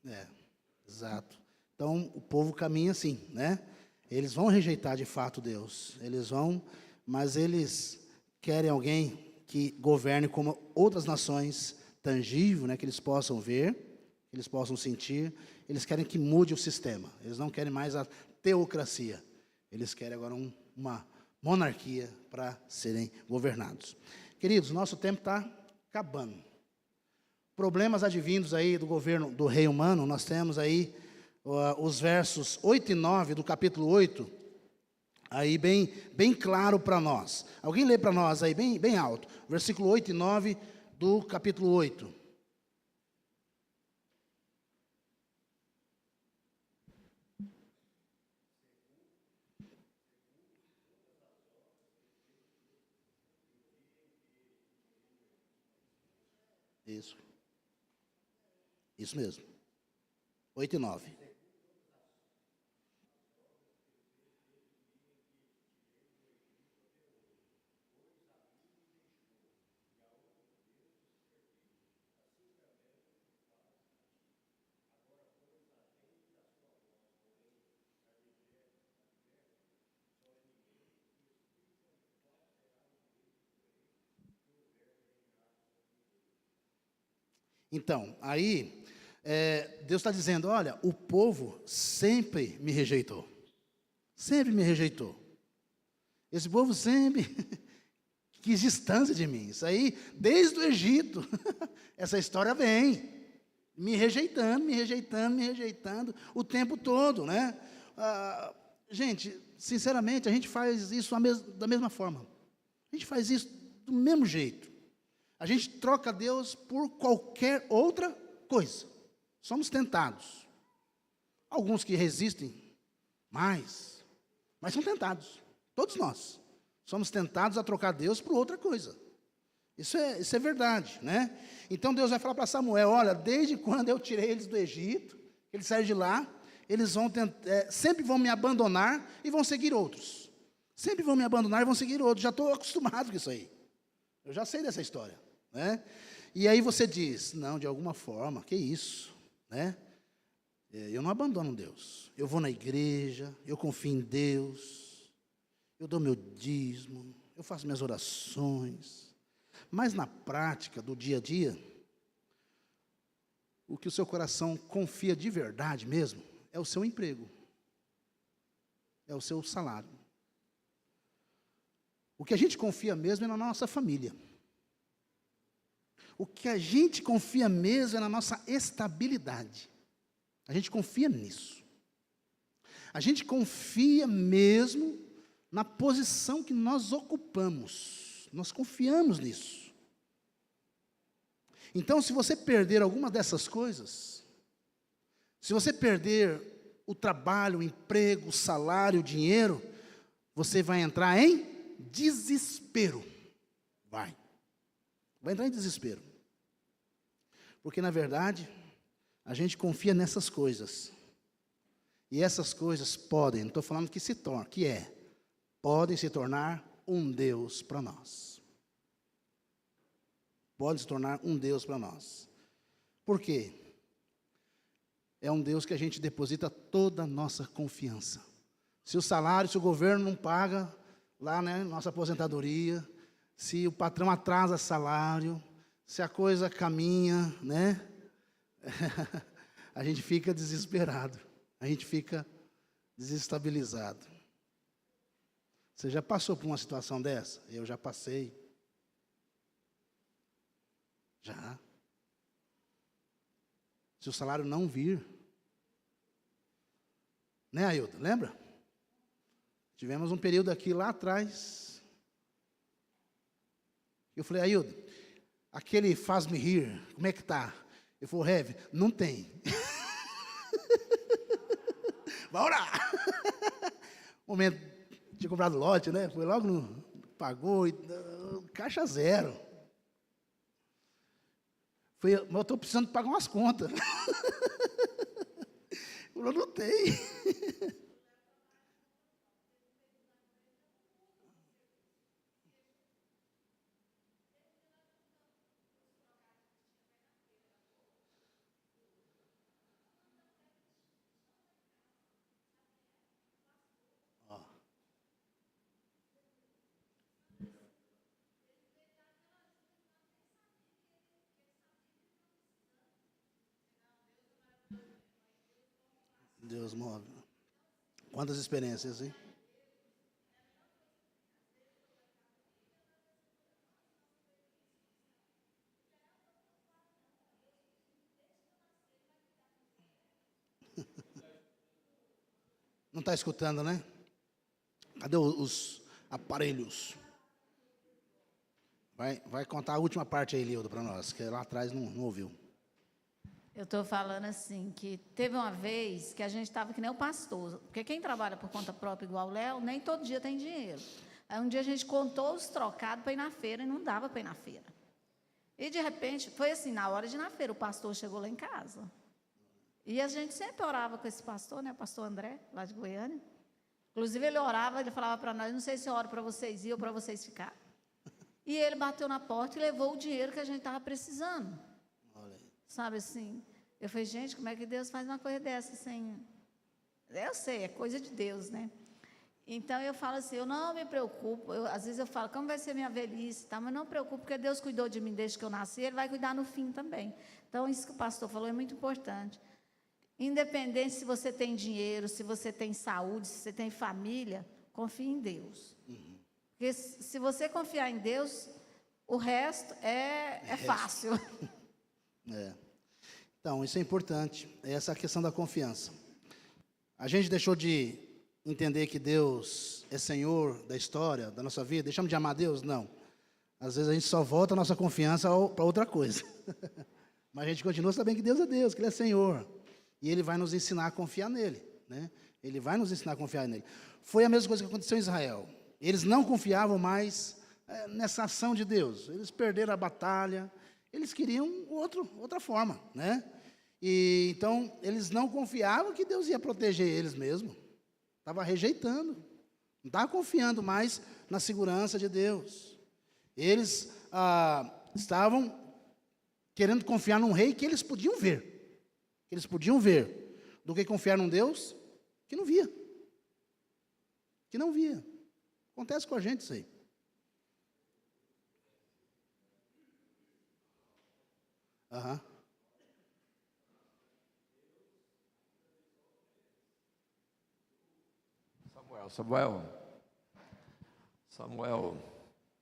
É, exato. Então, o povo caminha assim, né? Eles vão rejeitar de fato Deus. Eles vão, mas eles querem alguém que governe como outras nações, tangível, né? Que eles possam ver, que eles possam sentir. Eles querem que mude o sistema. Eles não querem mais a teocracia. Eles querem agora uma monarquia para serem governados. Queridos, nosso tempo está acabando. Problemas advindos aí do governo do rei humano, nós temos aí os versos 8 e 9 do capítulo 8, aí bem claro para nós. Alguém lê para nós aí, bem alto, versículo 8 e 9 do capítulo 8. Isso mesmo. 8 e 9. Então, aí, Deus está dizendo, olha, o povo sempre me rejeitou. Sempre me rejeitou. Esse povo sempre quis distância de mim. Isso aí, desde o Egito, essa história vem. Me rejeitando, o tempo todo, né? Gente, sinceramente, a gente faz isso da mesma forma. A gente faz isso do mesmo jeito. A gente troca Deus por qualquer outra coisa. Somos tentados. Alguns que resistem mais, mas são tentados. Todos nós somos tentados a trocar Deus por outra coisa. Isso é verdade, né? Então Deus vai falar para Samuel, olha, desde quando eu tirei eles do Egito, eles saíram de lá, eles vão sempre vão me abandonar e vão seguir outros. Sempre vão me abandonar e vão seguir outros. Já estou acostumado com isso aí. Eu já sei dessa história, né? E aí você diz, não, de alguma forma, que isso, né? Eu não abandono Deus. Eu vou na igreja, eu confio em Deus, eu dou meu dízimo, eu faço minhas orações. Mas na prática do dia a dia, o que o seu coração confia de verdade mesmo é o seu emprego, é o seu salário. O que a gente confia mesmo é na nossa família. O que a gente confia mesmo é na nossa estabilidade. A gente confia nisso. A gente confia mesmo na posição que nós ocupamos. Nós confiamos nisso. Então, se você perder alguma dessas coisas, se você perder o trabalho, o emprego, o salário, o dinheiro, você vai entrar em desespero. Vai entrar em desespero. Porque, na verdade, a gente confia nessas coisas. E essas coisas podem, não estou falando que podem se tornar um Deus para nós. Podem se tornar um Deus para nós. Por quê? é um Deus que a gente deposita toda a nossa confiança. Se o salário, se o governo não paga lá, né, nossa aposentadoria, se o patrão atrasa salário, se a coisa caminha, né, a gente fica desesperado, a gente fica desestabilizado. Você já passou por uma situação dessa? Eu já passei. Já. Se o salário não vir, né, Ailton? Lembra? Tivemos um período aqui lá atrás. Eu falei, Ailton, aquele faz-me rir, como é que tá? Ele falou, Heavy, não tem. Vai orar. Momento, tinha comprado lote, né? Foi logo no. Pagou, caixa zero. Mas eu estou precisando pagar umas contas. Eu não tenho. Deus move. Quantas experiências, hein? Não está escutando, né? Cadê os aparelhos? Vai contar a última parte aí, Lildo, para nós, que lá atrás não ouviu. Eu estou falando assim, que teve uma vez que a gente estava que nem o pastor, porque quem trabalha por conta própria igual o Léo, nem todo dia tem dinheiro. Aí um dia a gente contou os trocados para ir na feira e não dava para ir na feira. E de repente, foi assim, na hora de ir na feira, o pastor chegou lá em casa. E a gente sempre orava com esse pastor, né, o pastor André, lá de Goiânia. Inclusive ele orava, ele falava para nós, não sei se eu oro para vocês ir ou para vocês ficar. E ele bateu na porta e levou o dinheiro que a gente estava precisando. Sabe assim, eu falei, gente, como é que Deus faz uma coisa dessa assim? Eu sei, é coisa de Deus, né? Então eu falo assim, eu não me preocupo, às vezes eu falo, como vai ser minha velhice, tá? Mas não me preocupo, porque Deus cuidou de mim desde que eu nasci, Ele vai cuidar no fim também. Então isso que o pastor falou é muito importante. Independente se você tem dinheiro, se você tem saúde, se você tem família, confie em Deus. Porque se você confiar em Deus, o resto é fácil. Então, isso é importante, essa questão da confiança. A gente deixou de entender que Deus é Senhor da história, da nossa vida, deixamos de amar Deus? Não. Às vezes a gente só volta a nossa confiança para outra coisa. Mas a gente continua sabendo que Deus é Deus, que Ele é Senhor. E Ele vai nos ensinar a confiar nele, né? Ele vai nos ensinar a confiar nele. Foi a mesma coisa que aconteceu em Israel. Eles não confiavam mais nessa ação de Deus. Eles perderam a batalha. Eles queriam outra forma, né? E então eles não confiavam que Deus ia proteger eles mesmo. Estava rejeitando. Não estava confiando mais na segurança de Deus. Eles estavam querendo confiar num rei que eles podiam ver. Eles podiam ver. Do que confiar num Deus que não via. Que não via. Acontece com a gente isso aí. Samuel,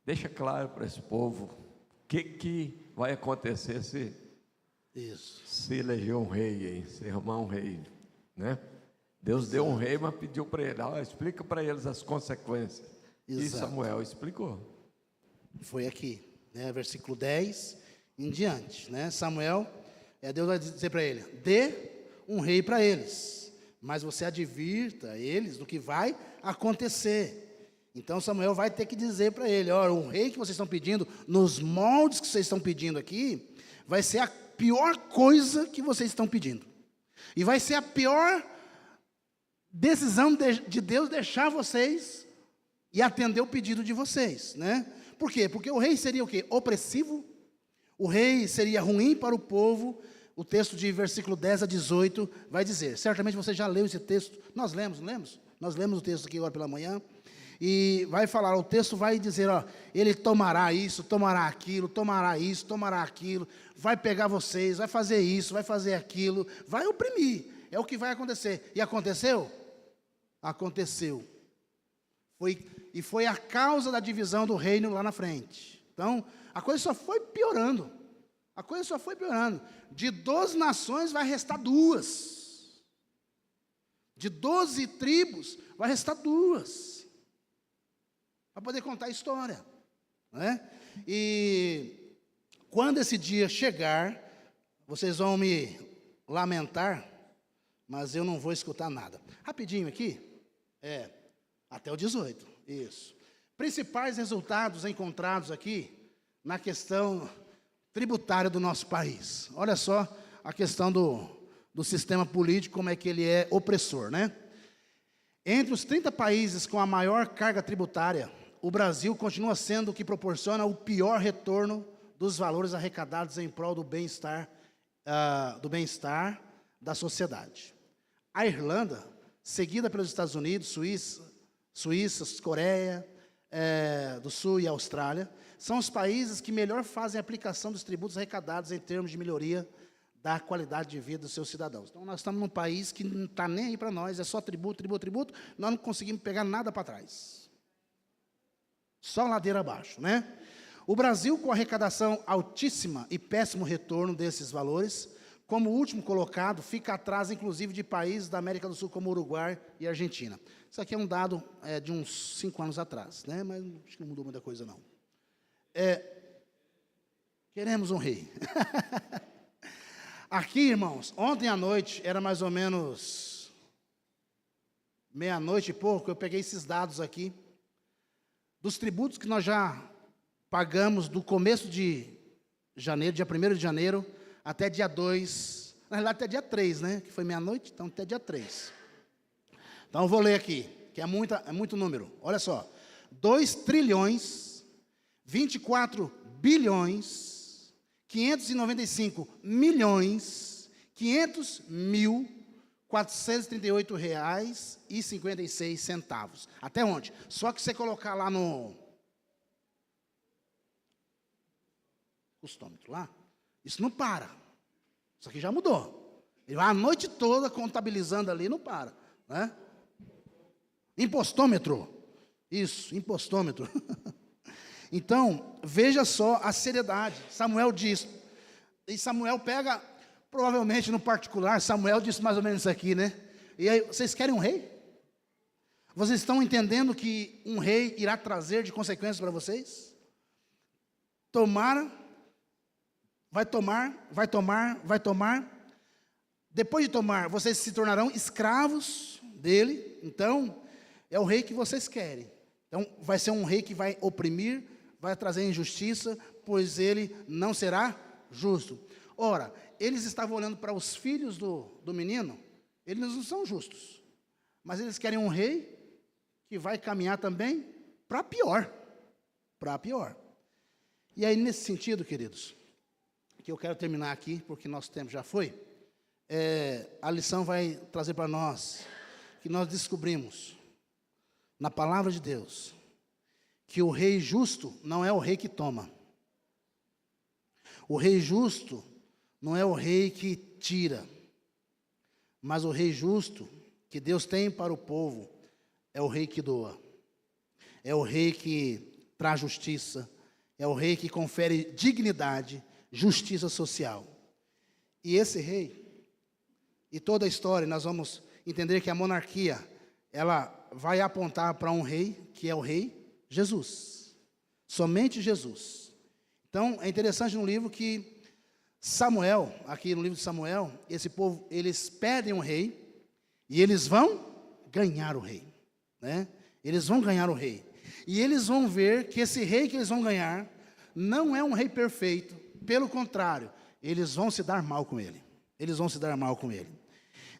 deixa claro para esse povo o que vai acontecer se eleger um rei, hein? Se arrumar um rei, né? Deus deu um rei, mas pediu para ele, explica para eles as consequências. Exato. E Samuel explicou. Foi aqui, né? Versículo 10 em diante, né? Samuel, Deus vai dizer para ele, dê um rei para eles, mas você advirta eles do que vai acontecer. Então Samuel vai ter que dizer para ele, o rei que vocês estão pedindo, nos moldes que vocês estão pedindo aqui, vai ser a pior coisa que vocês estão pedindo. E vai ser a pior decisão de Deus deixar vocês e atender o pedido de vocês, né? Por quê? Porque o rei seria o quê? Opressivo. O rei seria ruim para o povo, o texto de versículo 10 a 18 vai dizer, certamente você já leu esse texto, nós lemos, não lemos? Nós lemos o texto aqui agora pela manhã, e vai falar, o texto vai dizer, ó, ele tomará isso, tomará aquilo, tomará isso, tomará aquilo, vai pegar vocês, vai fazer isso, vai fazer aquilo, vai oprimir, é o que vai acontecer. E aconteceu? Aconteceu. Foi a causa da divisão do reino lá na frente. Então, a coisa só foi piorando. A coisa só foi piorando. De 12 nações vai restar 2. De 12 tribos vai restar 2. Para poder contar a história. Né? E quando esse dia chegar, vocês vão me lamentar, mas eu não vou escutar nada. Rapidinho aqui, até o 18, isso. Principais resultados encontrados aqui na questão tributária do nosso país. Olha só a questão do sistema político, como é que ele é opressor, né? Entre os 30 países com a maior carga tributária, o Brasil continua sendo o que proporciona o pior retorno dos valores arrecadados em prol do bem-estar da sociedade. A Irlanda, seguida pelos Estados Unidos, Suíça, Coreia do Sul e Austrália, são os países que melhor fazem a aplicação dos tributos arrecadados em termos de melhoria da qualidade de vida dos seus cidadãos. Então, nós estamos num país que não está nem aí para nós, é só tributo, tributo, tributo, nós não conseguimos pegar nada para trás. Só ladeira abaixo, né? O Brasil, com arrecadação altíssima e péssimo retorno desses valores, como último colocado, fica atrás, inclusive, de países da América do Sul, como Uruguai e Argentina. Isso aqui é um dado de uns 5 anos atrás, né? Mas acho que não mudou muita coisa, não. Queremos um rei. Aqui, irmãos, ontem à noite, era mais ou menos meia-noite e pouco, eu peguei esses dados aqui, dos tributos que nós já pagamos do começo de janeiro, dia 1º de janeiro, até dia 2, na realidade até dia 3, né? Que foi meia-noite, então até dia 3. Então eu vou ler aqui, que é muito número. Olha só, 2 trilhões, 24 bilhões, 595 milhões, 500 mil, 438 reais e 56 centavos. Até onde? Só que você colocar lá no custômetro lá, isso não para. Isso aqui já mudou. Ele vai a noite toda contabilizando ali, não para, né? Impostômetro. Isso, impostômetro. Então, veja só a seriedade. Samuel diz, e Samuel pega, provavelmente no particular, Samuel disse mais ou menos isso aqui, né? E aí, vocês querem um rei? Vocês estão entendendo que um rei irá trazer de consequências para vocês? Vai tomar. Depois de tomar, vocês se tornarão escravos dele. Então, é o rei que vocês querem. Então, vai ser um rei que vai oprimir, vai trazer injustiça, pois ele não será justo. Ora, eles estavam olhando para os filhos do menino, eles não são justos. Mas eles querem um rei que vai caminhar também para pior. Para pior. E aí, nesse sentido, queridos, que eu quero terminar aqui, porque nosso tempo já foi, a lição vai trazer para nós, que nós descobrimos, na palavra de Deus, que o rei justo não é o rei que toma. O rei justo não é o rei que tira, mas o rei justo que Deus tem para o povo é o rei que doa, é o rei que traz justiça, é o rei que confere dignidade, justiça social. E esse rei, e toda a história, nós vamos entender que a monarquia, ela vai apontar para um rei, que é o rei Jesus. Somente Jesus. Então, é interessante no livro que Samuel, aqui no livro de Samuel, esse povo, eles pedem um rei, e eles vão ganhar o rei, né? Eles vão ganhar o rei. E eles vão ver que esse rei que eles vão ganhar, não é um rei perfeito, pelo contrário, eles vão se dar mal com ele. Eles vão se dar mal com ele.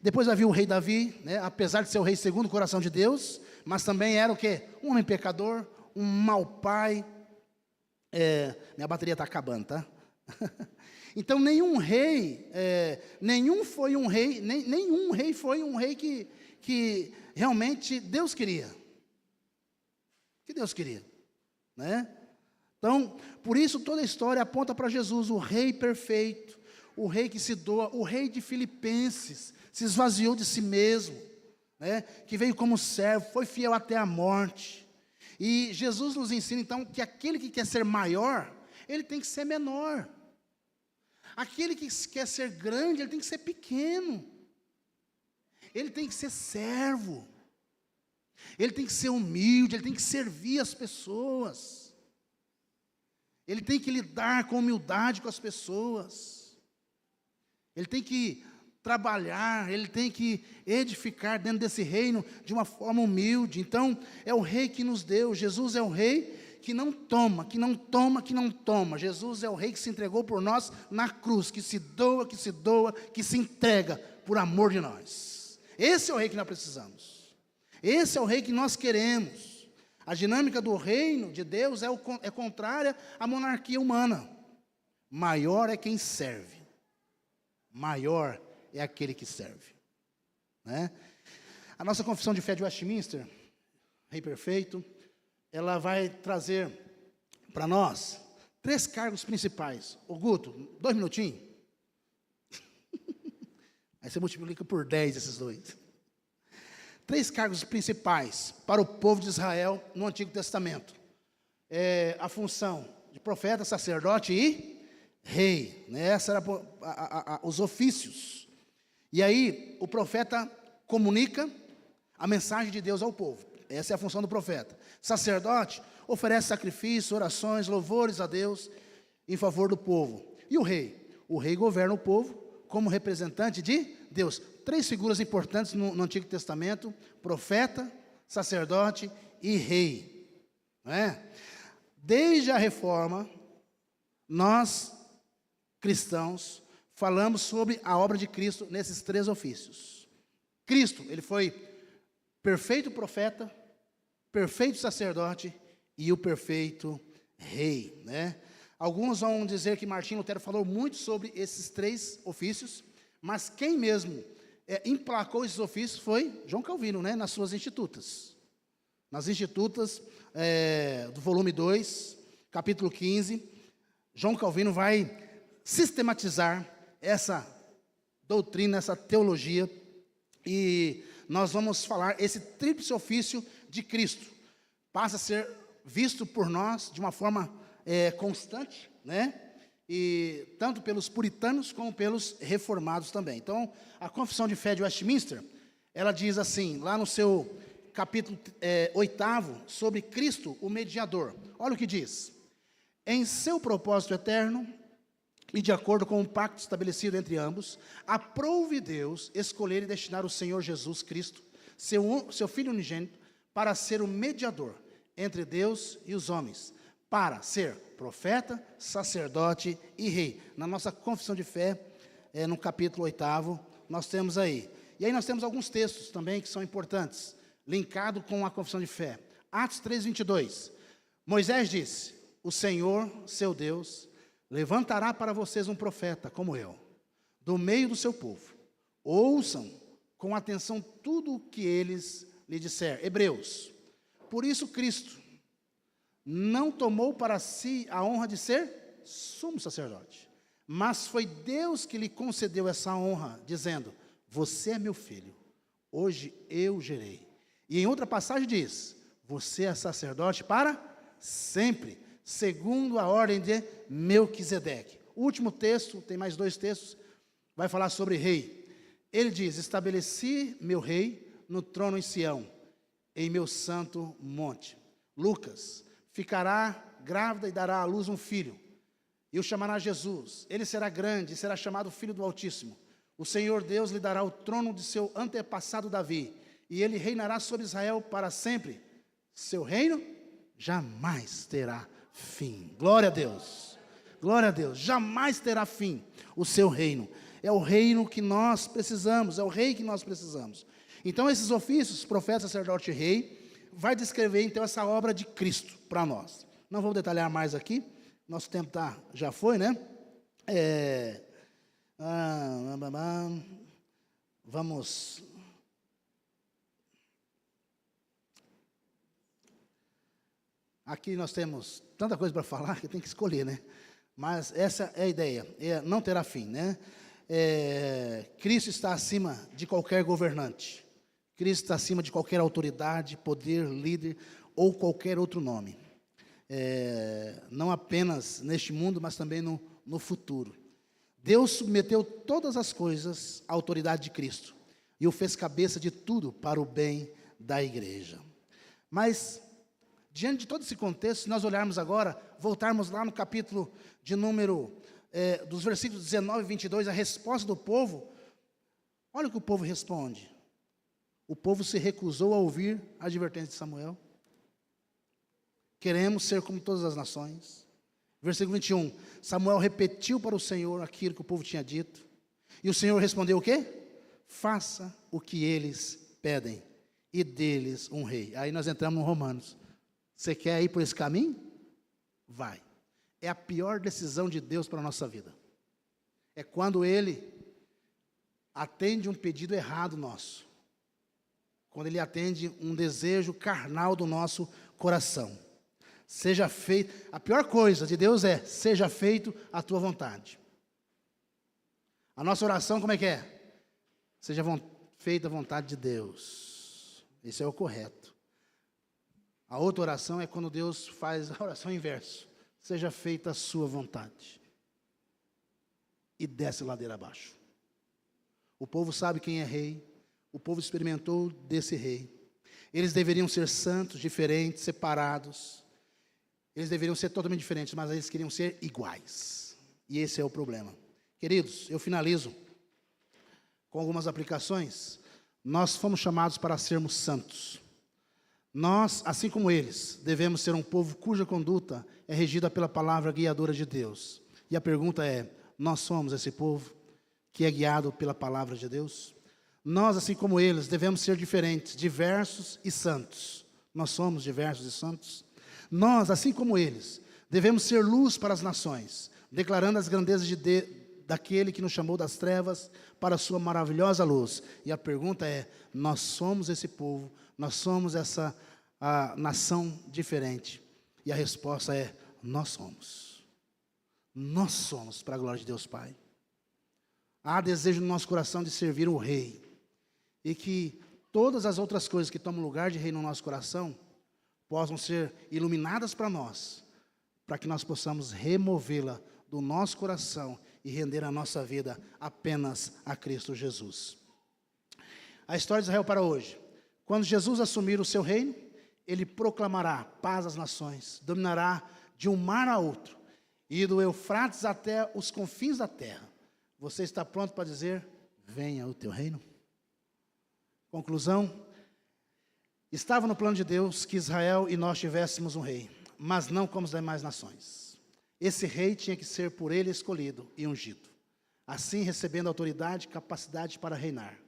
Depois havia o rei Davi, né, apesar de ser o rei segundo o coração de Deus, mas também era o quê? Um homem pecador, um mau pai. Minha bateria está acabando, tá? Então, nenhum rei foi um rei, nenhum rei foi um rei que realmente Deus queria. Que Deus queria, né? Então, por isso toda a história aponta para Jesus, o rei perfeito, o rei que se doa, o rei de Filipenses, se esvaziou de si mesmo, né? Que veio como servo, foi fiel até a morte. E Jesus nos ensina então que aquele que quer ser maior, ele tem que ser menor. Aquele que quer ser grande, ele tem que ser pequeno. Ele tem que ser servo. Ele tem que ser humilde, ele tem que servir as pessoas. Ele tem que lidar com humildade com as pessoas. Ele tem que trabalhar, ele tem que edificar dentro desse reino de uma forma humilde. Então, é o rei que nos deu. Jesus é o rei que não toma, que não toma, que não toma. Jesus é o rei que se entregou por nós na cruz, que se doa, que se entrega por amor de nós. Esse é o rei que nós precisamos. Esse é o rei que nós queremos. A dinâmica do reino de Deus é contrária à monarquia humana. Maior é quem serve. Maior é aquele que serve, né? A nossa confissão de fé de Westminster, Rei Perfeito, ela vai trazer para nós 3 cargos principais. Ô Guto, 2 minutinhos? Aí você multiplica por 10 esses 2. 3 cargos principais para o povo de Israel no Antigo Testamento. A função de profeta, sacerdote e rei, né? Esses eram os ofícios. E aí, o profeta comunica a mensagem de Deus ao povo. Essa é a função do profeta. Sacerdote oferece sacrifícios, orações, louvores a Deus em favor do povo. E o rei? O rei governa o povo como representante de Deus. 3 figuras importantes no Antigo Testamento: profeta, sacerdote e rei. Não é? Desde a reforma, nós, cristãos, falamos sobre a obra de Cristo nesses 3 ofícios. Cristo, ele foi perfeito profeta, perfeito sacerdote e o perfeito rei, né? Alguns vão dizer que Martim Lutero falou muito sobre esses 3 ofícios, mas quem mesmo emplacou esses ofícios foi João Calvino, né? Nas suas Institutas. Nas Institutas do volume 2, capítulo 15, João Calvino vai sistematizar essa doutrina, essa teologia, e nós vamos falar esse tríplice ofício de Cristo. Passa a ser visto por nós de uma forma constante, né? E tanto pelos puritanos como pelos reformados também. Então, a Confissão de Fé de Westminster, ela diz assim, lá no seu capítulo 8º, sobre Cristo, o mediador. Olha o que diz: em seu propósito eterno, e de acordo com o pacto estabelecido entre ambos, aprouve Deus escolher e destinar o Senhor Jesus Cristo, seu Filho unigênito, para ser o mediador entre Deus e os homens, para ser profeta, sacerdote e rei. Na nossa confissão de fé, no capítulo 8º, nós temos aí. E aí nós temos alguns textos também que são importantes, linkado com a confissão de fé. Atos 3:22. Moisés disse: o Senhor, seu Deus, levantará para vocês um profeta como eu, do meio do seu povo. Ouçam com atenção tudo o que eles lhe disser. Hebreus. Por isso Cristo não tomou para si a honra de ser sumo sacerdote, mas foi Deus que lhe concedeu essa honra, dizendo: você é meu filho, hoje eu gerei. E em outra passagem diz: você é sacerdote para sempre, segundo a ordem de Melquisedeque. O último texto, tem mais 2 textos, vai falar sobre rei. Ele diz: estabeleci meu rei no trono em Sião, em meu santo monte. Lucas: ficará grávida e dará à luz um filho, e o chamará Jesus. Ele será grande e será chamado Filho do Altíssimo. O Senhor Deus lhe dará o trono de seu antepassado Davi, e ele reinará sobre Israel para sempre. Seu reino jamais terá fim. Glória a Deus. Glória a Deus. Jamais terá fim o seu reino. É o reino que nós precisamos, é o rei que nós precisamos. Então, esses ofícios, profeta, sacerdote e rei, vai descrever, então, essa obra de Cristo para nós. Não vou detalhar mais aqui, nosso tempo já foi, né? Vamos. Aqui nós temos tanta coisa para falar que tem que escolher, né? Mas essa é a ideia, não terá fim, né? Cristo está acima de qualquer governante. Cristo está acima de qualquer autoridade, poder, líder ou qualquer outro nome. Não apenas neste mundo, mas também no futuro. Deus submeteu todas as coisas à autoridade de Cristo e o fez cabeça de tudo para o bem da igreja. Mas, diante de todo esse contexto, se nós olharmos agora, voltarmos lá no capítulo de número, dos versículos 19 e 22, a resposta do povo, olha o que o povo responde. O povo se recusou a ouvir a advertência de Samuel. Queremos ser como todas as nações. Versículo 21, Samuel repetiu para o Senhor aquilo que o povo tinha dito. E o Senhor respondeu o quê? Faça o que eles pedem, e deles um rei. Aí nós entramos no Romanos. Você quer ir por esse caminho? Vai. É a pior decisão de Deus para a nossa vida. É quando Ele atende um pedido errado nosso. Quando Ele atende um desejo carnal do nosso coração. Seja feito, a pior coisa de Deus é, seja feito a tua vontade. A nossa oração como é que é? Seja feita a vontade de Deus. Esse é o correto. A outra oração é quando Deus faz a oração inversa. Seja feita a sua vontade. E desce ladeira abaixo. O povo sabe quem é rei. O povo experimentou desse rei. Eles deveriam ser santos, diferentes, separados. Eles deveriam ser totalmente diferentes, mas eles queriam ser iguais. E esse é o problema. Queridos, eu finalizo com algumas aplicações. Nós fomos chamados para sermos santos. Nós, assim como eles, devemos ser um povo cuja conduta é regida pela palavra guiadora de Deus. E a pergunta é, nós somos esse povo que é guiado pela palavra de Deus? Nós, assim como eles, devemos ser diferentes, diversos e santos. Nós somos diversos e santos. Nós, assim como eles, devemos ser luz para as nações, declarando as grandezas daquele que nos chamou das trevas para a sua maravilhosa luz. E a pergunta é, nós somos esse povo, nós somos essa nação diferente? E a resposta é, nós somos. Nós somos, para a glória de Deus Pai. Há desejo no nosso coração de servir o Rei. E que todas as outras coisas que tomam lugar de Rei no nosso coração possam ser iluminadas para nós, para que nós possamos removê-la do nosso coração e render a nossa vida apenas a Cristo Jesus. A história de Israel para hoje. Quando Jesus assumir o seu reino, Ele proclamará paz às nações, dominará de um mar a outro, e do Eufrates até os confins da terra. Você está pronto para dizer, venha o teu reino? Conclusão. Estava no plano de Deus que Israel e nós tivéssemos um rei, mas não como as demais nações. Esse rei tinha que ser por ele escolhido e ungido, assim recebendo autoridade e capacidade para reinar.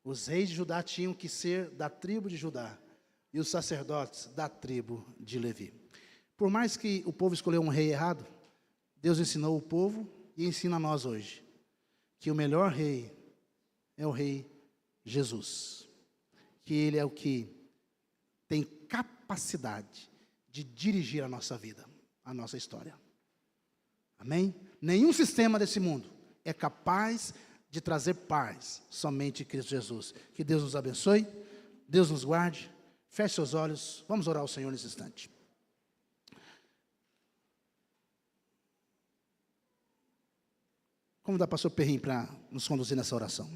Os reis de Judá tinham que ser da tribo de Judá e os sacerdotes da tribo de Levi. Por mais que o povo escolheu um rei errado, Deus ensinou o povo e ensina a nós hoje que o melhor rei é o rei Jesus, que ele é o que tem capacidade de dirigir a nossa vida, a nossa história. Amém? Nenhum sistema desse mundo é capaz de trazer paz, somente Cristo Jesus. Que Deus nos abençoe, Deus nos guarde. Feche seus olhos, vamos orar ao Senhor nesse instante. Convidar o pastor Perrim para nos conduzir nessa oração.